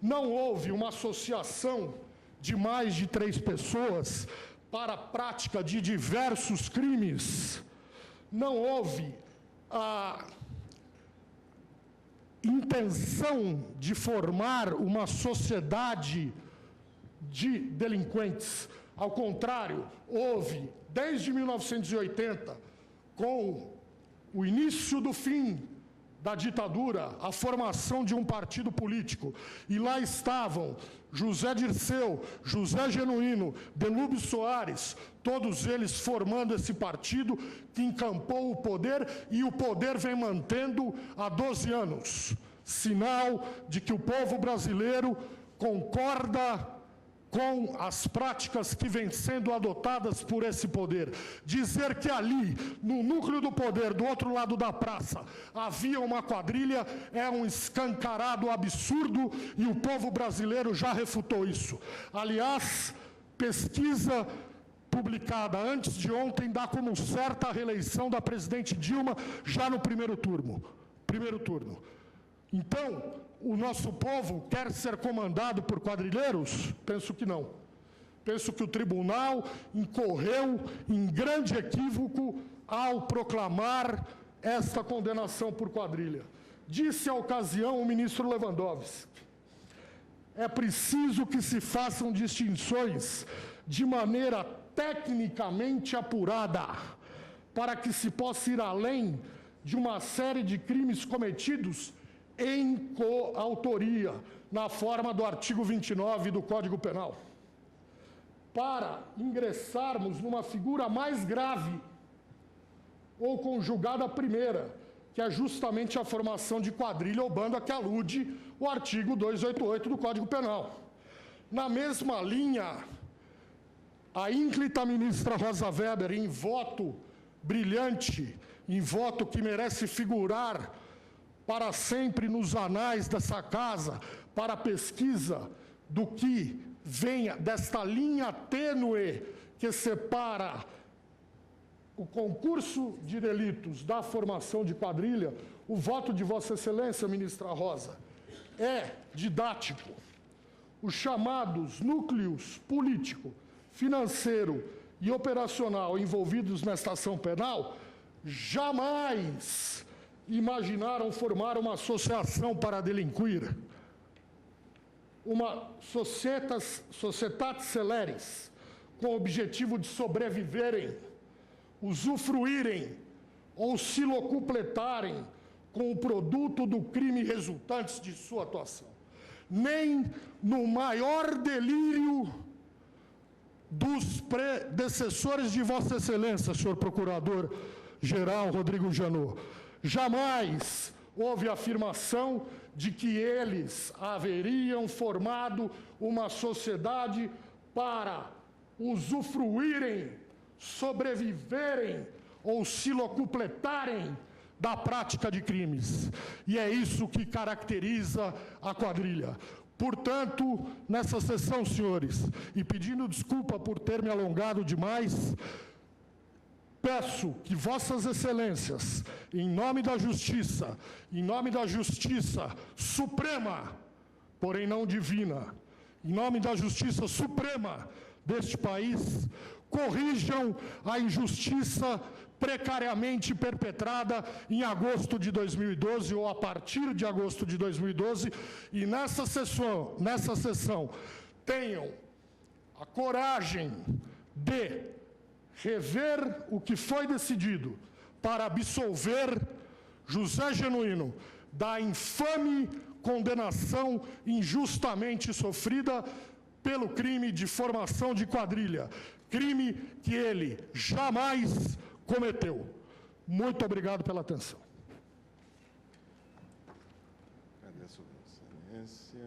Não houve uma associação de mais de 3 pessoas para a prática de diversos crimes. Não houve a intenção de formar uma sociedade de delinquentes. Ao contrário, houve, desde 1980, com o início do fim da ditadura a formação de um partido político. E lá estavam José Dirceu, José Genuíno, Delúbio Soares, todos eles formando esse partido que encampou o poder e o poder vem mantendo há 12 anos. Sinal de que o povo brasileiro concorda com as práticas que vêm sendo adotadas por esse poder. Dizer que ali, no núcleo do poder, do outro lado da praça, havia uma quadrilha é um escancarado absurdo e o povo brasileiro já refutou isso. Aliás, pesquisa publicada antes de ontem dá como certa a reeleição da presidente Dilma já no primeiro turno. Então, o nosso povo quer ser comandado por quadrilheiros? Penso que não. Penso que o tribunal incorreu em grande equívoco ao proclamar esta condenação por quadrilha. Disse à ocasião o ministro Lewandowski: é preciso que se façam distinções de maneira tecnicamente apurada para que se possa ir além de uma série de crimes cometidos em coautoria, na forma do artigo 29 do Código Penal. Para ingressarmos numa figura mais grave ou conjugada à primeira, que é justamente a formação de quadrilha ou banda que alude o artigo 288 do Código Penal. Na mesma linha, a ínclita ministra Rosa Weber, em voto brilhante, em voto que merece figurar para sempre nos anais dessa casa, para a pesquisa do que venha desta linha tênue que separa o concurso de delitos da formação de quadrilha, o voto de Vossa Excelência, ministra Rosa, é didático. Os chamados núcleos político, financeiro e operacional envolvidos nesta ação penal jamais imaginaram formar uma associação para delinquir, uma societas celeres, com o objetivo de sobreviverem, usufruírem ou se locupletarem com o produto do crime resultantes de sua atuação. Nem no maior delírio dos predecessores de Vossa Excelência, senhor Procurador-Geral Rodrigo Janot, jamais houve afirmação de que eles haveriam formado uma sociedade para usufruírem, sobreviverem ou se locupletarem da prática de crimes. E é isso que caracteriza a quadrilha. Portanto, nessa sessão, senhores, e pedindo desculpa por ter me alongado demais, peço que Vossas Excelências, em nome da Justiça Suprema, porém não divina, em nome da Justiça Suprema deste país, corrijam a injustiça precariamente perpetrada em agosto de 2012 ou a partir de agosto de 2012 e nessa sessão tenham a coragem de rever o que foi decidido para absolver José Genuíno da infame condenação injustamente sofrida pelo crime de formação de quadrilha, crime que ele jamais cometeu. Muito obrigado pela atenção. Agradeço, Vossa Excelência.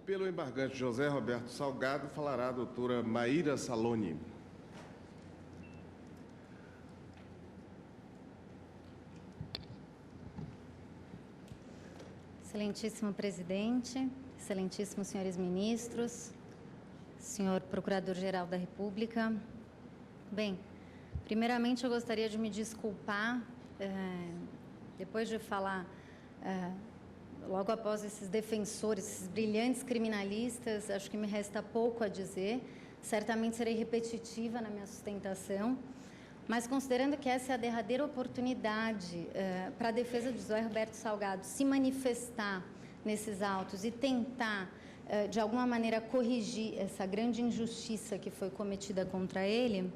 Pelo embargante José Roberto Salgado, falará a doutora Maíra Saloni. Excelentíssimo presidente, excelentíssimos senhores ministros, senhor Procurador-Geral da República. Bem, primeiramente eu gostaria de me desculpar, depois de falar, logo após esses defensores, esses brilhantes criminalistas, acho que me resta pouco a dizer, certamente serei repetitiva na minha sustentação, mas considerando que essa é a derradeira oportunidade para a defesa de José Roberto Salgado se manifestar nesses autos e tentar, de alguma maneira, corrigir essa grande injustiça que foi cometida contra ele,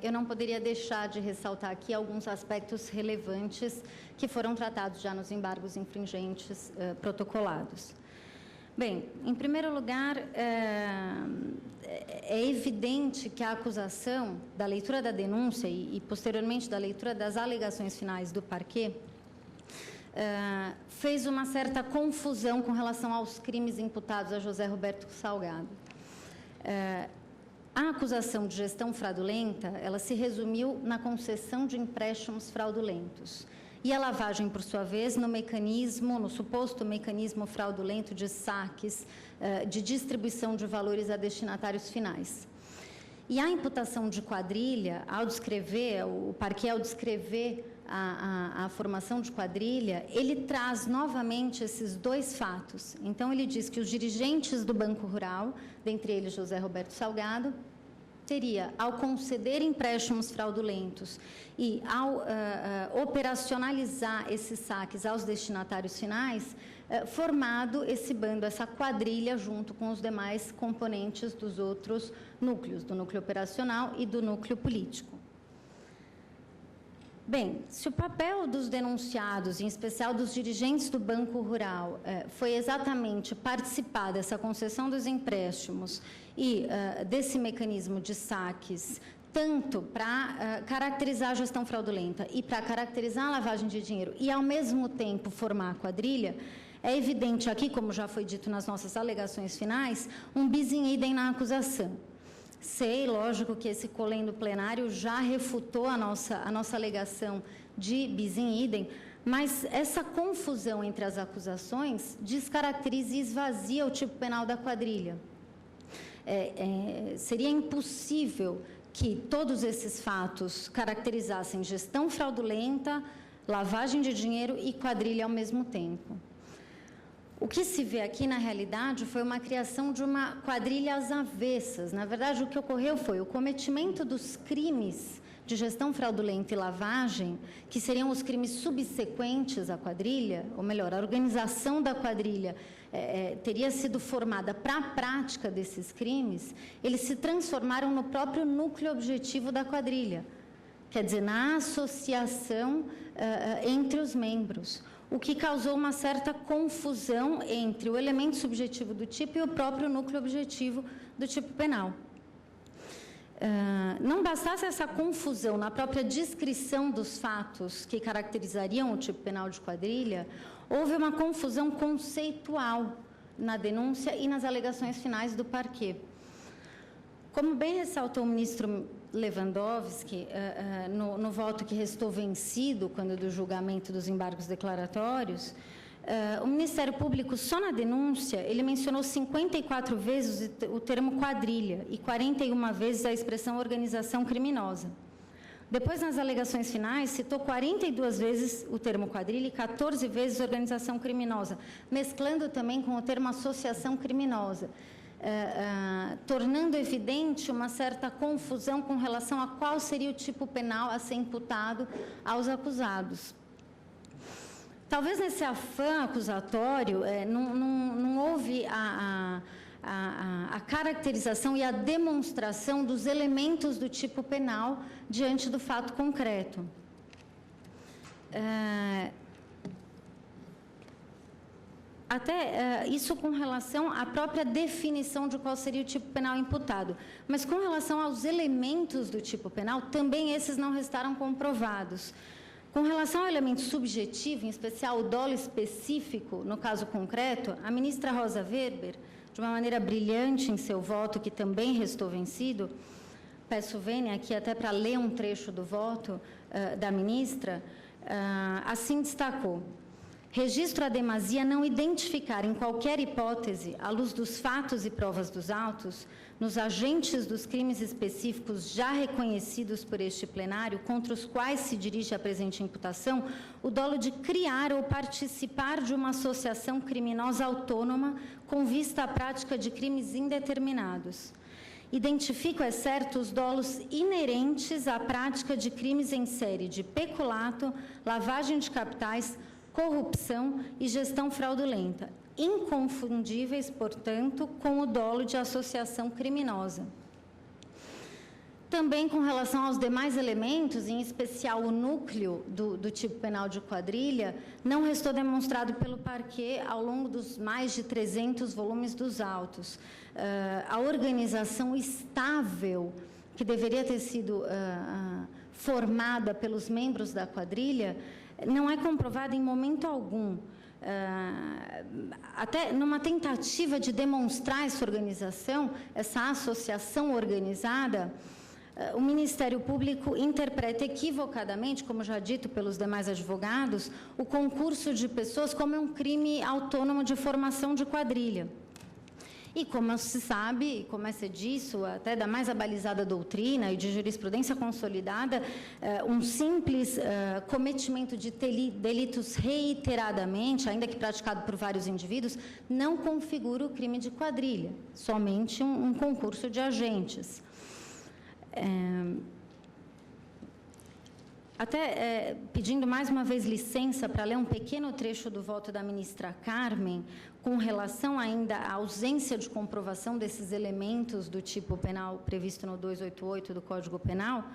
eu não poderia deixar de ressaltar aqui alguns aspectos relevantes que foram tratados já nos embargos infringentes protocolados. Bem, em primeiro lugar, é evidente que a acusação, da leitura da denúncia e posteriormente da leitura das alegações finais do parquê, fez uma certa confusão com relação aos crimes imputados a José Roberto Salgado. A acusação de gestão fraudulenta, ela se resumiu na concessão de empréstimos fraudulentos. E a lavagem, por sua vez, no suposto mecanismo fraudulento de saques, de distribuição de valores a destinatários finais. E a imputação de quadrilha, o parquê, ao descrever a formação de quadrilha, ele traz novamente esses dois fatos. Então, ele diz que os dirigentes do Banco Rural, dentre eles José Roberto Salgado, teria, ao conceder empréstimos fraudulentos e ao operacionalizar esses saques aos destinatários finais, formado esse bando, essa quadrilha, junto com os demais componentes dos outros núcleos, do núcleo operacional e do núcleo político. Bem, se o papel dos denunciados, em especial dos dirigentes do Banco Rural, foi exatamente participar dessa concessão dos empréstimos e desse mecanismo de saques, tanto para caracterizar a gestão fraudulenta e para caracterizar a lavagem de dinheiro e, ao mesmo tempo, formar a quadrilha, é evidente aqui, como já foi dito nas nossas alegações finais, um bis in idem na acusação. Sei, lógico, que esse colendo plenário já refutou a nossa alegação de bis in idem, mas essa confusão entre as acusações descaracteriza e esvazia o tipo penal da quadrilha. Seria impossível que todos esses fatos caracterizassem gestão fraudulenta, lavagem de dinheiro e quadrilha ao mesmo tempo. O que se vê aqui, na realidade, foi uma criação de uma quadrilha às avessas. Na verdade, o que ocorreu foi o cometimento dos crimes de gestão fraudulenta e lavagem, que seriam os crimes subsequentes à quadrilha, ou melhor, a organização da quadrilha teria sido formada para a prática desses crimes, eles se transformaram no próprio núcleo objetivo da quadrilha, quer dizer, na associação entre os membros, o que causou uma certa confusão entre o elemento subjetivo do tipo e o próprio núcleo objetivo do tipo penal. Não bastasse essa confusão na própria descrição dos fatos que caracterizariam o tipo penal de quadrilha, houve uma confusão conceitual na denúncia e nas alegações finais do parquê. Como bem ressaltou o ministro Lewandowski, no voto que restou vencido, quando do julgamento dos embargos declaratórios, o Ministério Público, só na denúncia, ele mencionou 54 vezes o termo quadrilha e 41 vezes a expressão organização criminosa. Depois, nas alegações finais, citou 42 vezes o termo quadrilha e 14 vezes organização criminosa, mesclando também com o termo associação criminosa, tornando evidente uma certa confusão com relação a qual seria o tipo penal a ser imputado aos acusados. Talvez nesse afã acusatório não houve a caracterização e a demonstração dos elementos do tipo penal diante do fato concreto. Até isso com relação à própria definição de qual seria o tipo penal imputado. Mas com relação aos elementos do tipo penal, também esses não restaram comprovados. Com relação ao elemento subjetivo, em especial o dolo específico, no caso concreto, a ministra Rosa Weber, de uma maneira brilhante em seu voto, que também restou vencido, peço vênia aqui até para ler um trecho do voto da ministra, assim destacou: registro a demasia não identificar em qualquer hipótese, à luz dos fatos e provas dos autos, nos agentes dos crimes específicos já reconhecidos por este plenário, contra os quais se dirige a presente imputação, o dolo de criar ou participar de uma associação criminosa autônoma com vista à prática de crimes indeterminados. Identifico, é certo, os dolos inerentes à prática de crimes em série de peculato, lavagem de capitais, corrupção e gestão fraudulenta, inconfundíveis, portanto, com o dolo de associação criminosa. Também com relação aos demais elementos, em especial o núcleo do tipo penal de quadrilha, não restou demonstrado pelo parquê ao longo dos mais de 300 volumes dos autos. A organização estável que deveria ter sido formada pelos membros da quadrilha não é comprovada em momento algum. Até numa tentativa de demonstrar essa organização, essa associação organizada, o Ministério Público interpreta equivocadamente, como já dito pelos demais advogados, o concurso de pessoas como um crime autônomo de formação de quadrilha. E como se sabe, como é ser disso, até da mais abalizada doutrina e de jurisprudência consolidada, um simples cometimento de delitos reiteradamente, ainda que praticado por vários indivíduos, não configura o crime de quadrilha, somente um concurso de agentes. Pedindo mais uma vez licença para ler um pequeno trecho do voto da ministra Carmen, com relação ainda à ausência de comprovação desses elementos do tipo penal previsto no 288 do Código Penal,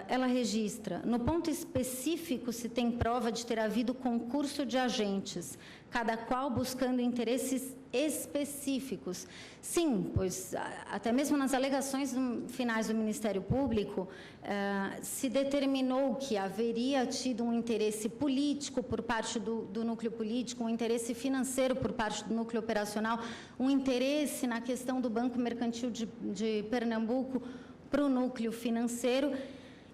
ela registra: no ponto específico se tem prova de ter havido concurso de agentes, cada qual buscando interesses específicos. Sim, pois até mesmo nas alegações finais do Ministério Público se determinou que haveria tido um interesse político por parte do núcleo político, um interesse financeiro por parte do núcleo operacional, um interesse na questão do Banco Mercantil de Pernambuco para o núcleo financeiro,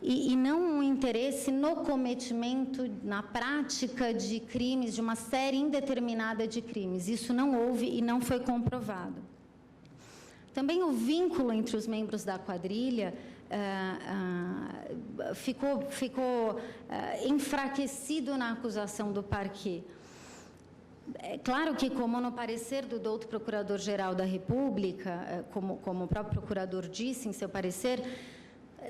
e não um interesse no cometimento, na prática de crimes, de uma série indeterminada de crimes. Isso não houve e não foi comprovado. Também o vínculo entre os membros da quadrilha ficou enfraquecido na acusação do parquê. É claro que, como no parecer do douto Procurador-Geral da República, como o próprio procurador disse em seu parecer,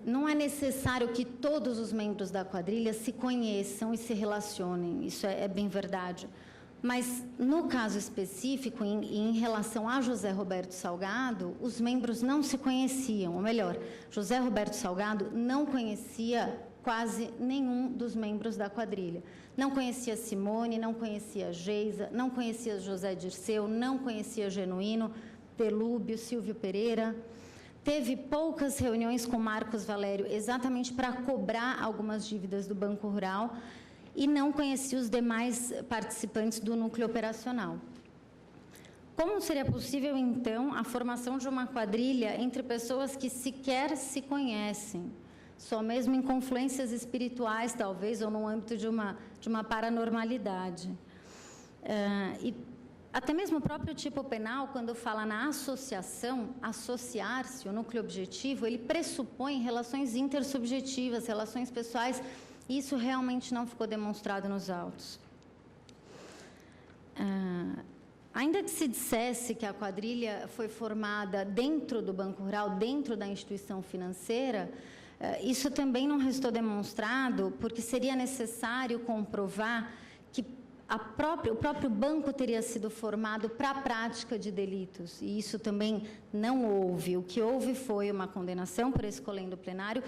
não é necessário que todos os membros da quadrilha se conheçam e se relacionem, isso é bem verdade. Mas, no caso específico, em relação a José Roberto Salgado, os membros não se conheciam, ou melhor, José Roberto Salgado não conhecia quase nenhum dos membros da quadrilha. Não conhecia Simone, não conhecia Geisa, não conhecia José Dirceu, não conhecia Genuíno, Delúbio, Silvio Pereira. Teve poucas reuniões com Marcos Valério, exatamente para cobrar algumas dívidas do Banco Rural, e não conhecia os demais participantes do núcleo operacional. Como seria possível, então, a formação de uma quadrilha entre pessoas que sequer se conhecem, só mesmo em confluências espirituais, talvez, ou no âmbito de uma paranormalidade? Até mesmo o próprio tipo penal, quando fala na associação, associar-se, o núcleo objetivo, ele pressupõe relações intersubjetivas, relações pessoais, e isso realmente não ficou demonstrado nos autos. Ainda que se dissesse que a quadrilha foi formada dentro do Banco Rural, dentro da instituição financeira, isso também não restou demonstrado, porque seria necessário comprovar que o próprio banco teria sido formado para a prática de delitos, e isso também não houve. O que houve foi uma condenação por escolhendo plenário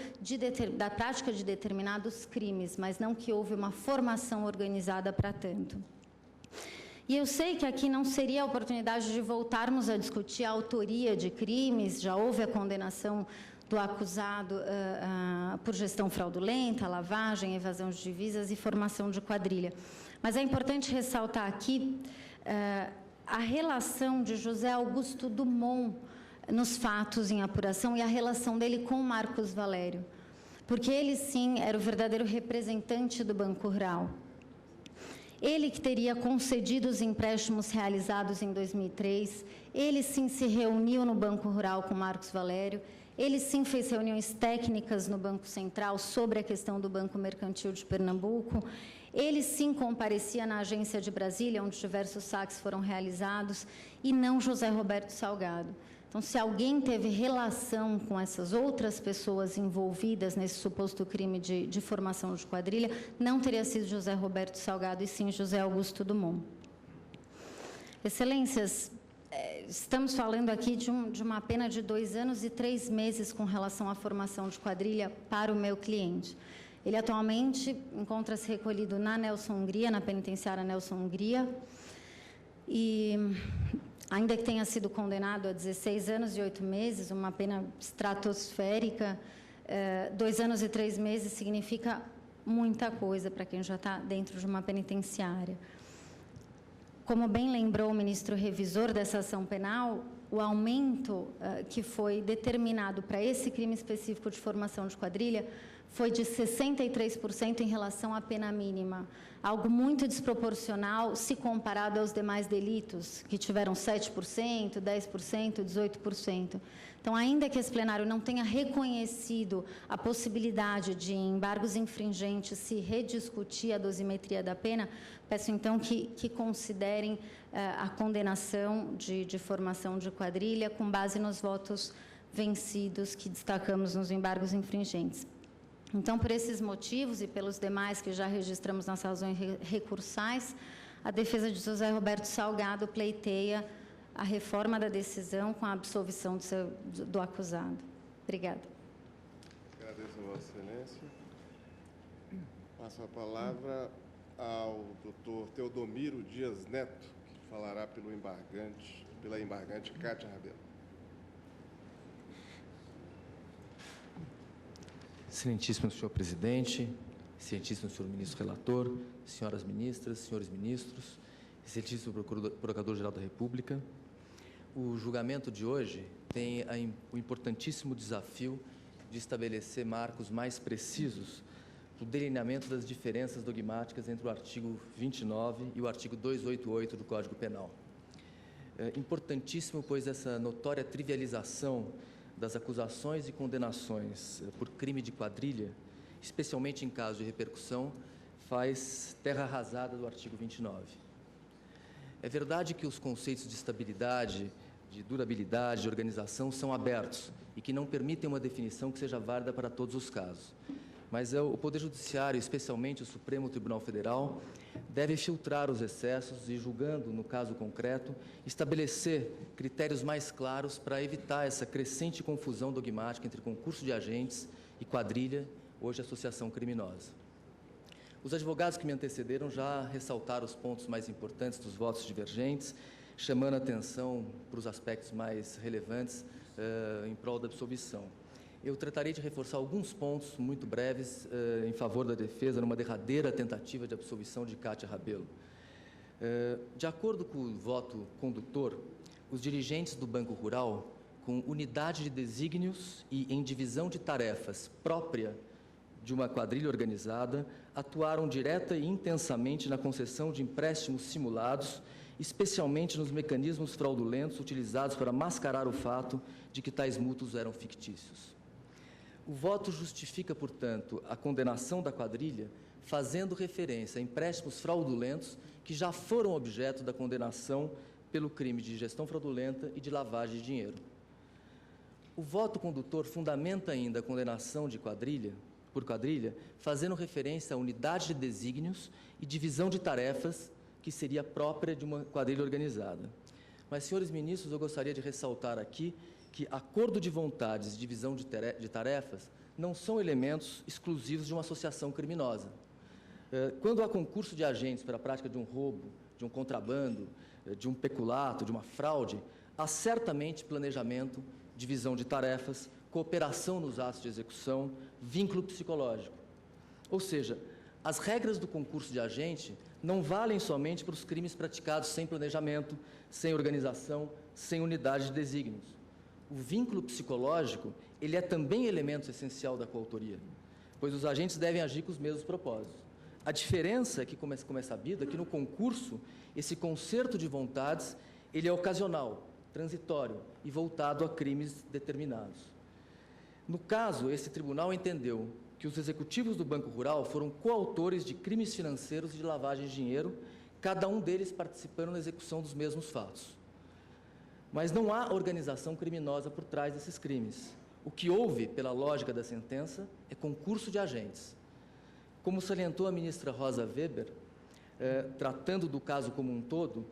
da prática de determinados crimes, mas não que houve uma formação organizada para tanto. E eu sei que aqui não seria a oportunidade de voltarmos a discutir a autoria de crimes, já houve a condenação do acusado por gestão fraudulenta, lavagem, evasão de divisas e formação de quadrilha. Mas é importante ressaltar aqui a relação de José Augusto Dumont nos fatos em apuração e a relação dele com Marcos Valério, porque ele, sim, era o verdadeiro representante do Banco Rural. Ele que teria concedido os empréstimos realizados em 2003, ele, sim, se reuniu no Banco Rural com Marcos Valério, ele, sim, fez reuniões técnicas no Banco Central sobre a questão do Banco Mercantil de Pernambuco, ele, sim, comparecia na agência de Brasília, onde diversos saques foram realizados, e não José Roberto Salgado. Então, se alguém teve relação com essas outras pessoas envolvidas nesse suposto crime de formação de quadrilha, não teria sido José Roberto Salgado, e sim José Augusto Dumont. Excelências, estamos falando aqui de uma pena de 2 anos e 3 meses com relação à formação de quadrilha para o meu cliente. Ele atualmente encontra-se recolhido na Nelson Hungria, na penitenciária Nelson Hungria, e ainda que tenha sido condenado a 16 anos e 8 meses, uma pena estratosférica, 2 anos e 3 meses significa muita coisa para quem já está dentro de uma penitenciária. Como bem lembrou o ministro revisor dessa ação penal, o aumento que foi determinado para esse crime específico de formação de quadrilha foi de 63% em relação à pena mínima, algo muito desproporcional se comparado aos demais delitos, que tiveram 7%, 10%, 18%. Então, ainda que esse plenário não tenha reconhecido a possibilidade de, em embargos infringentes, se rediscutir a dosimetria da pena, peço, então, que considerem a condenação de formação de quadrilha com base nos votos vencidos que destacamos nos embargos infringentes. Então, por esses motivos e pelos demais que já registramos nas razões recursais, a defesa de José Roberto Salgado pleiteia a reforma da decisão com a absolvição do acusado. Obrigada. Agradeço a Vossa Excelência. Passo a palavra ao doutor Teodomiro Dias Neto, que falará pela embargante Cátia Rabelo. Excelentíssimo senhor presidente, excelentíssimo senhor ministro relator, senhoras ministras, senhores ministros, excelentíssimo procurador-geral da República, o julgamento de hoje tem o importantíssimo desafio de estabelecer marcos mais precisos do delineamento das diferenças dogmáticas entre o artigo 29 e o artigo 288 do Código Penal. É importantíssimo, pois essa notória trivialização das acusações e condenações por crime de quadrilha, especialmente em caso de repercussão, faz terra arrasada do artigo 29. É verdade que os conceitos de estabilidade, de durabilidade, de organização são abertos e que não permitem uma definição que seja válida para todos os casos. Mas o Poder Judiciário, especialmente o Supremo Tribunal Federal, deve filtrar os excessos e, julgando no caso concreto, estabelecer critérios mais claros para evitar essa crescente confusão dogmática entre concurso de agentes e quadrilha, hoje associação criminosa. Os advogados que me antecederam já ressaltaram os pontos mais importantes dos votos divergentes, chamando a atenção para os aspectos mais relevantes em prol da absolvição. Eu tratarei de reforçar alguns pontos muito breves em favor da defesa numa derradeira tentativa de absolvição de Cátia Rabelo. De acordo com o voto condutor, os dirigentes do Banco Rural, com unidade de desígnios e em divisão de tarefas própria de uma quadrilha organizada, atuaram direta e intensamente na concessão de empréstimos simulados, especialmente nos mecanismos fraudulentos utilizados para mascarar o fato de que tais mútuos eram fictícios. O voto justifica, portanto, a condenação da quadrilha, fazendo referência a empréstimos fraudulentos que já foram objeto da condenação pelo crime de gestão fraudulenta e de lavagem de dinheiro. O voto condutor fundamenta ainda a condenação por quadrilha, fazendo referência à unidade de desígnios e divisão de tarefas que seria própria de uma quadrilha organizada. Mas, senhores ministros, eu gostaria de ressaltar aqui que acordo de vontades e divisão de tarefas não são elementos exclusivos de uma associação criminosa. Quando há concurso de agentes para a prática de um roubo, de um contrabando, de um peculato, de uma fraude, há certamente planejamento, divisão de tarefas, cooperação nos atos de execução, vínculo psicológico. Ou seja, as regras do concurso de agente não valem somente para os crimes praticados sem planejamento, sem organização, sem unidade de desígnios. O vínculo psicológico, ele é também elemento essencial da coautoria, pois os agentes devem agir com os mesmos propósitos. A diferença, que como é sabido, é que no concurso, esse concerto de vontades, ele é ocasional, transitório e voltado a crimes determinados. No caso, esse tribunal entendeu que os executivos do Banco Rural foram coautores de crimes financeiros e de lavagem de dinheiro, cada um deles participando na execução dos mesmos fatos. Mas não há organização criminosa por trás desses crimes. O que houve, pela lógica da sentença, é concurso de agentes. Como salientou a ministra Rosa Weber, tratando do caso como um todo,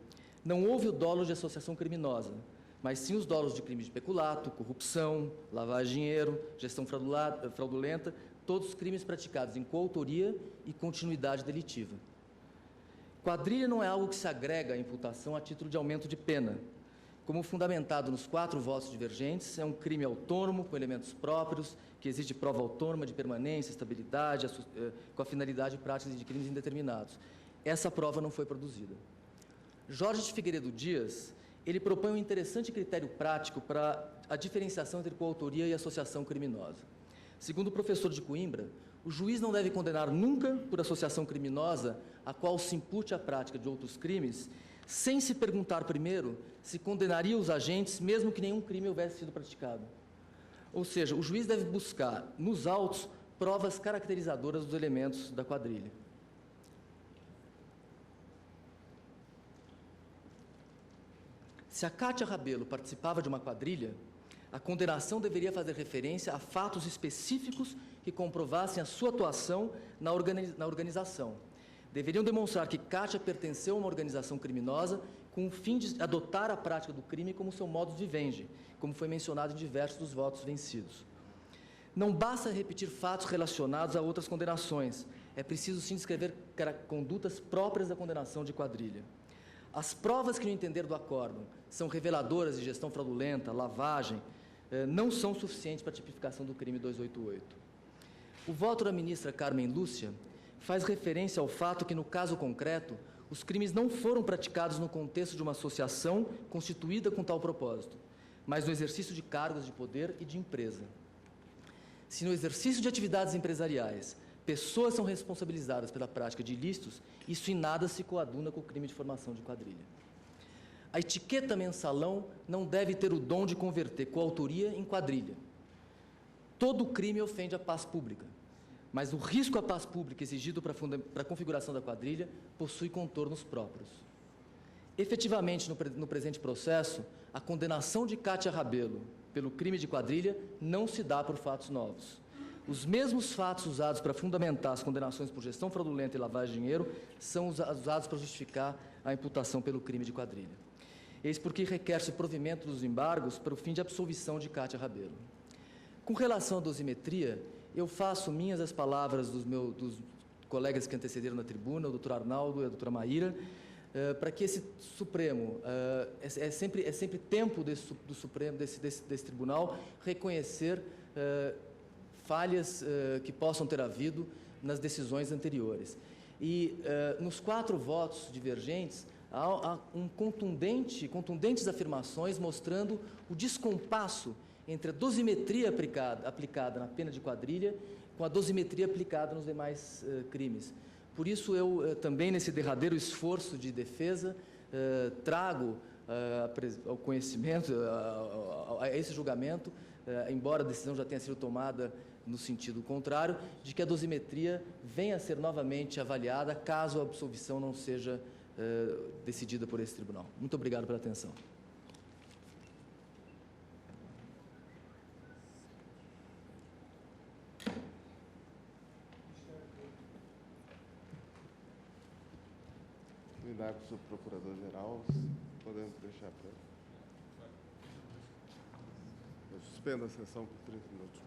não houve o dolo de associação criminosa, mas sim os dolos de crimes de peculato, corrupção, lavagem de dinheiro, gestão fraudulenta, todos os crimes praticados em coautoria e continuidade delitiva. Quadrilha não é algo que se agrega à imputação a título de aumento de pena. Como fundamentado nos 4 votos divergentes, é um crime autônomo, com elementos próprios, que exige prova autônoma de permanência, estabilidade, com a finalidade prática de crimes indeterminados. Essa prova não foi produzida. Jorge de Figueiredo Dias, ele propõe um interessante critério prático para a diferenciação entre coautoria e associação criminosa. Segundo o professor de Coimbra, o juiz não deve condenar nunca por associação criminosa a qual se impute a prática de outros crimes, sem se perguntar primeiro se condenaria os agentes, mesmo que nenhum crime houvesse sido praticado. Ou seja, o juiz deve buscar, nos autos, provas caracterizadoras dos elementos da quadrilha. Se a Cátia Rabelo participava de uma quadrilha, a condenação deveria fazer referência a fatos específicos que comprovassem a sua atuação na organização. Deveriam demonstrar que Cátia pertenceu a uma organização criminosa com o fim de adotar a prática do crime como seu modus vivendi, como foi mencionado em diversos dos votos vencidos. Não basta repetir fatos relacionados a outras condenações, é preciso sim descrever condutas próprias da condenação de quadrilha. As provas que, no entender do acórdão, são reveladoras de gestão fraudulenta, lavagem, não são suficientes para a tipificação do crime 288. O voto da ministra Carmen Lúcia faz referência ao fato que, no caso concreto, os crimes não foram praticados no contexto de uma associação constituída com tal propósito, mas no exercício de cargos de poder e de empresa. Se no exercício de atividades empresariais, pessoas são responsabilizadas pela prática de ilícitos, isso em nada se coaduna com o crime de formação de quadrilha. A etiqueta mensalão não deve ter o dom de converter coautoria em quadrilha. Todo crime ofende a paz pública, mas o risco à paz pública exigido para a configuração da quadrilha possui contornos próprios. Efetivamente, no presente processo, a condenação de Cátia Rabelo pelo crime de quadrilha não se dá por fatos novos. Os mesmos fatos usados para fundamentar as condenações por gestão fraudulenta e lavagem de dinheiro são usados para justificar a imputação pelo crime de quadrilha. Eis porque requer-se provimento dos embargos para o fim de absolvição de Cátia Rabelo. Com relação à dosimetria, eu faço minhas as palavras dos colegas que antecederam na tribuna, o doutor Arnaldo e a doutora Maíra, para que esse Supremo, é sempre tempo do Supremo, desse tribunal, reconhecer falhas que possam ter havido nas decisões anteriores. E nos 4 votos divergentes, há contundentes afirmações mostrando o descompasso entre a dosimetria aplicada na pena de quadrilha com a dosimetria aplicada nos demais crimes. Por isso, eu também, nesse derradeiro esforço de defesa, trago ao conhecimento, a esse julgamento, embora a decisão já tenha sido tomada no sentido contrário, de que a dosimetria venha a ser novamente avaliada caso a absolvição não seja decidida por esse tribunal. Muito obrigado pela atenção. Lidar com o seu procurador-geral, podemos deixar para ele. Eu suspendo a sessão por 30 minutos.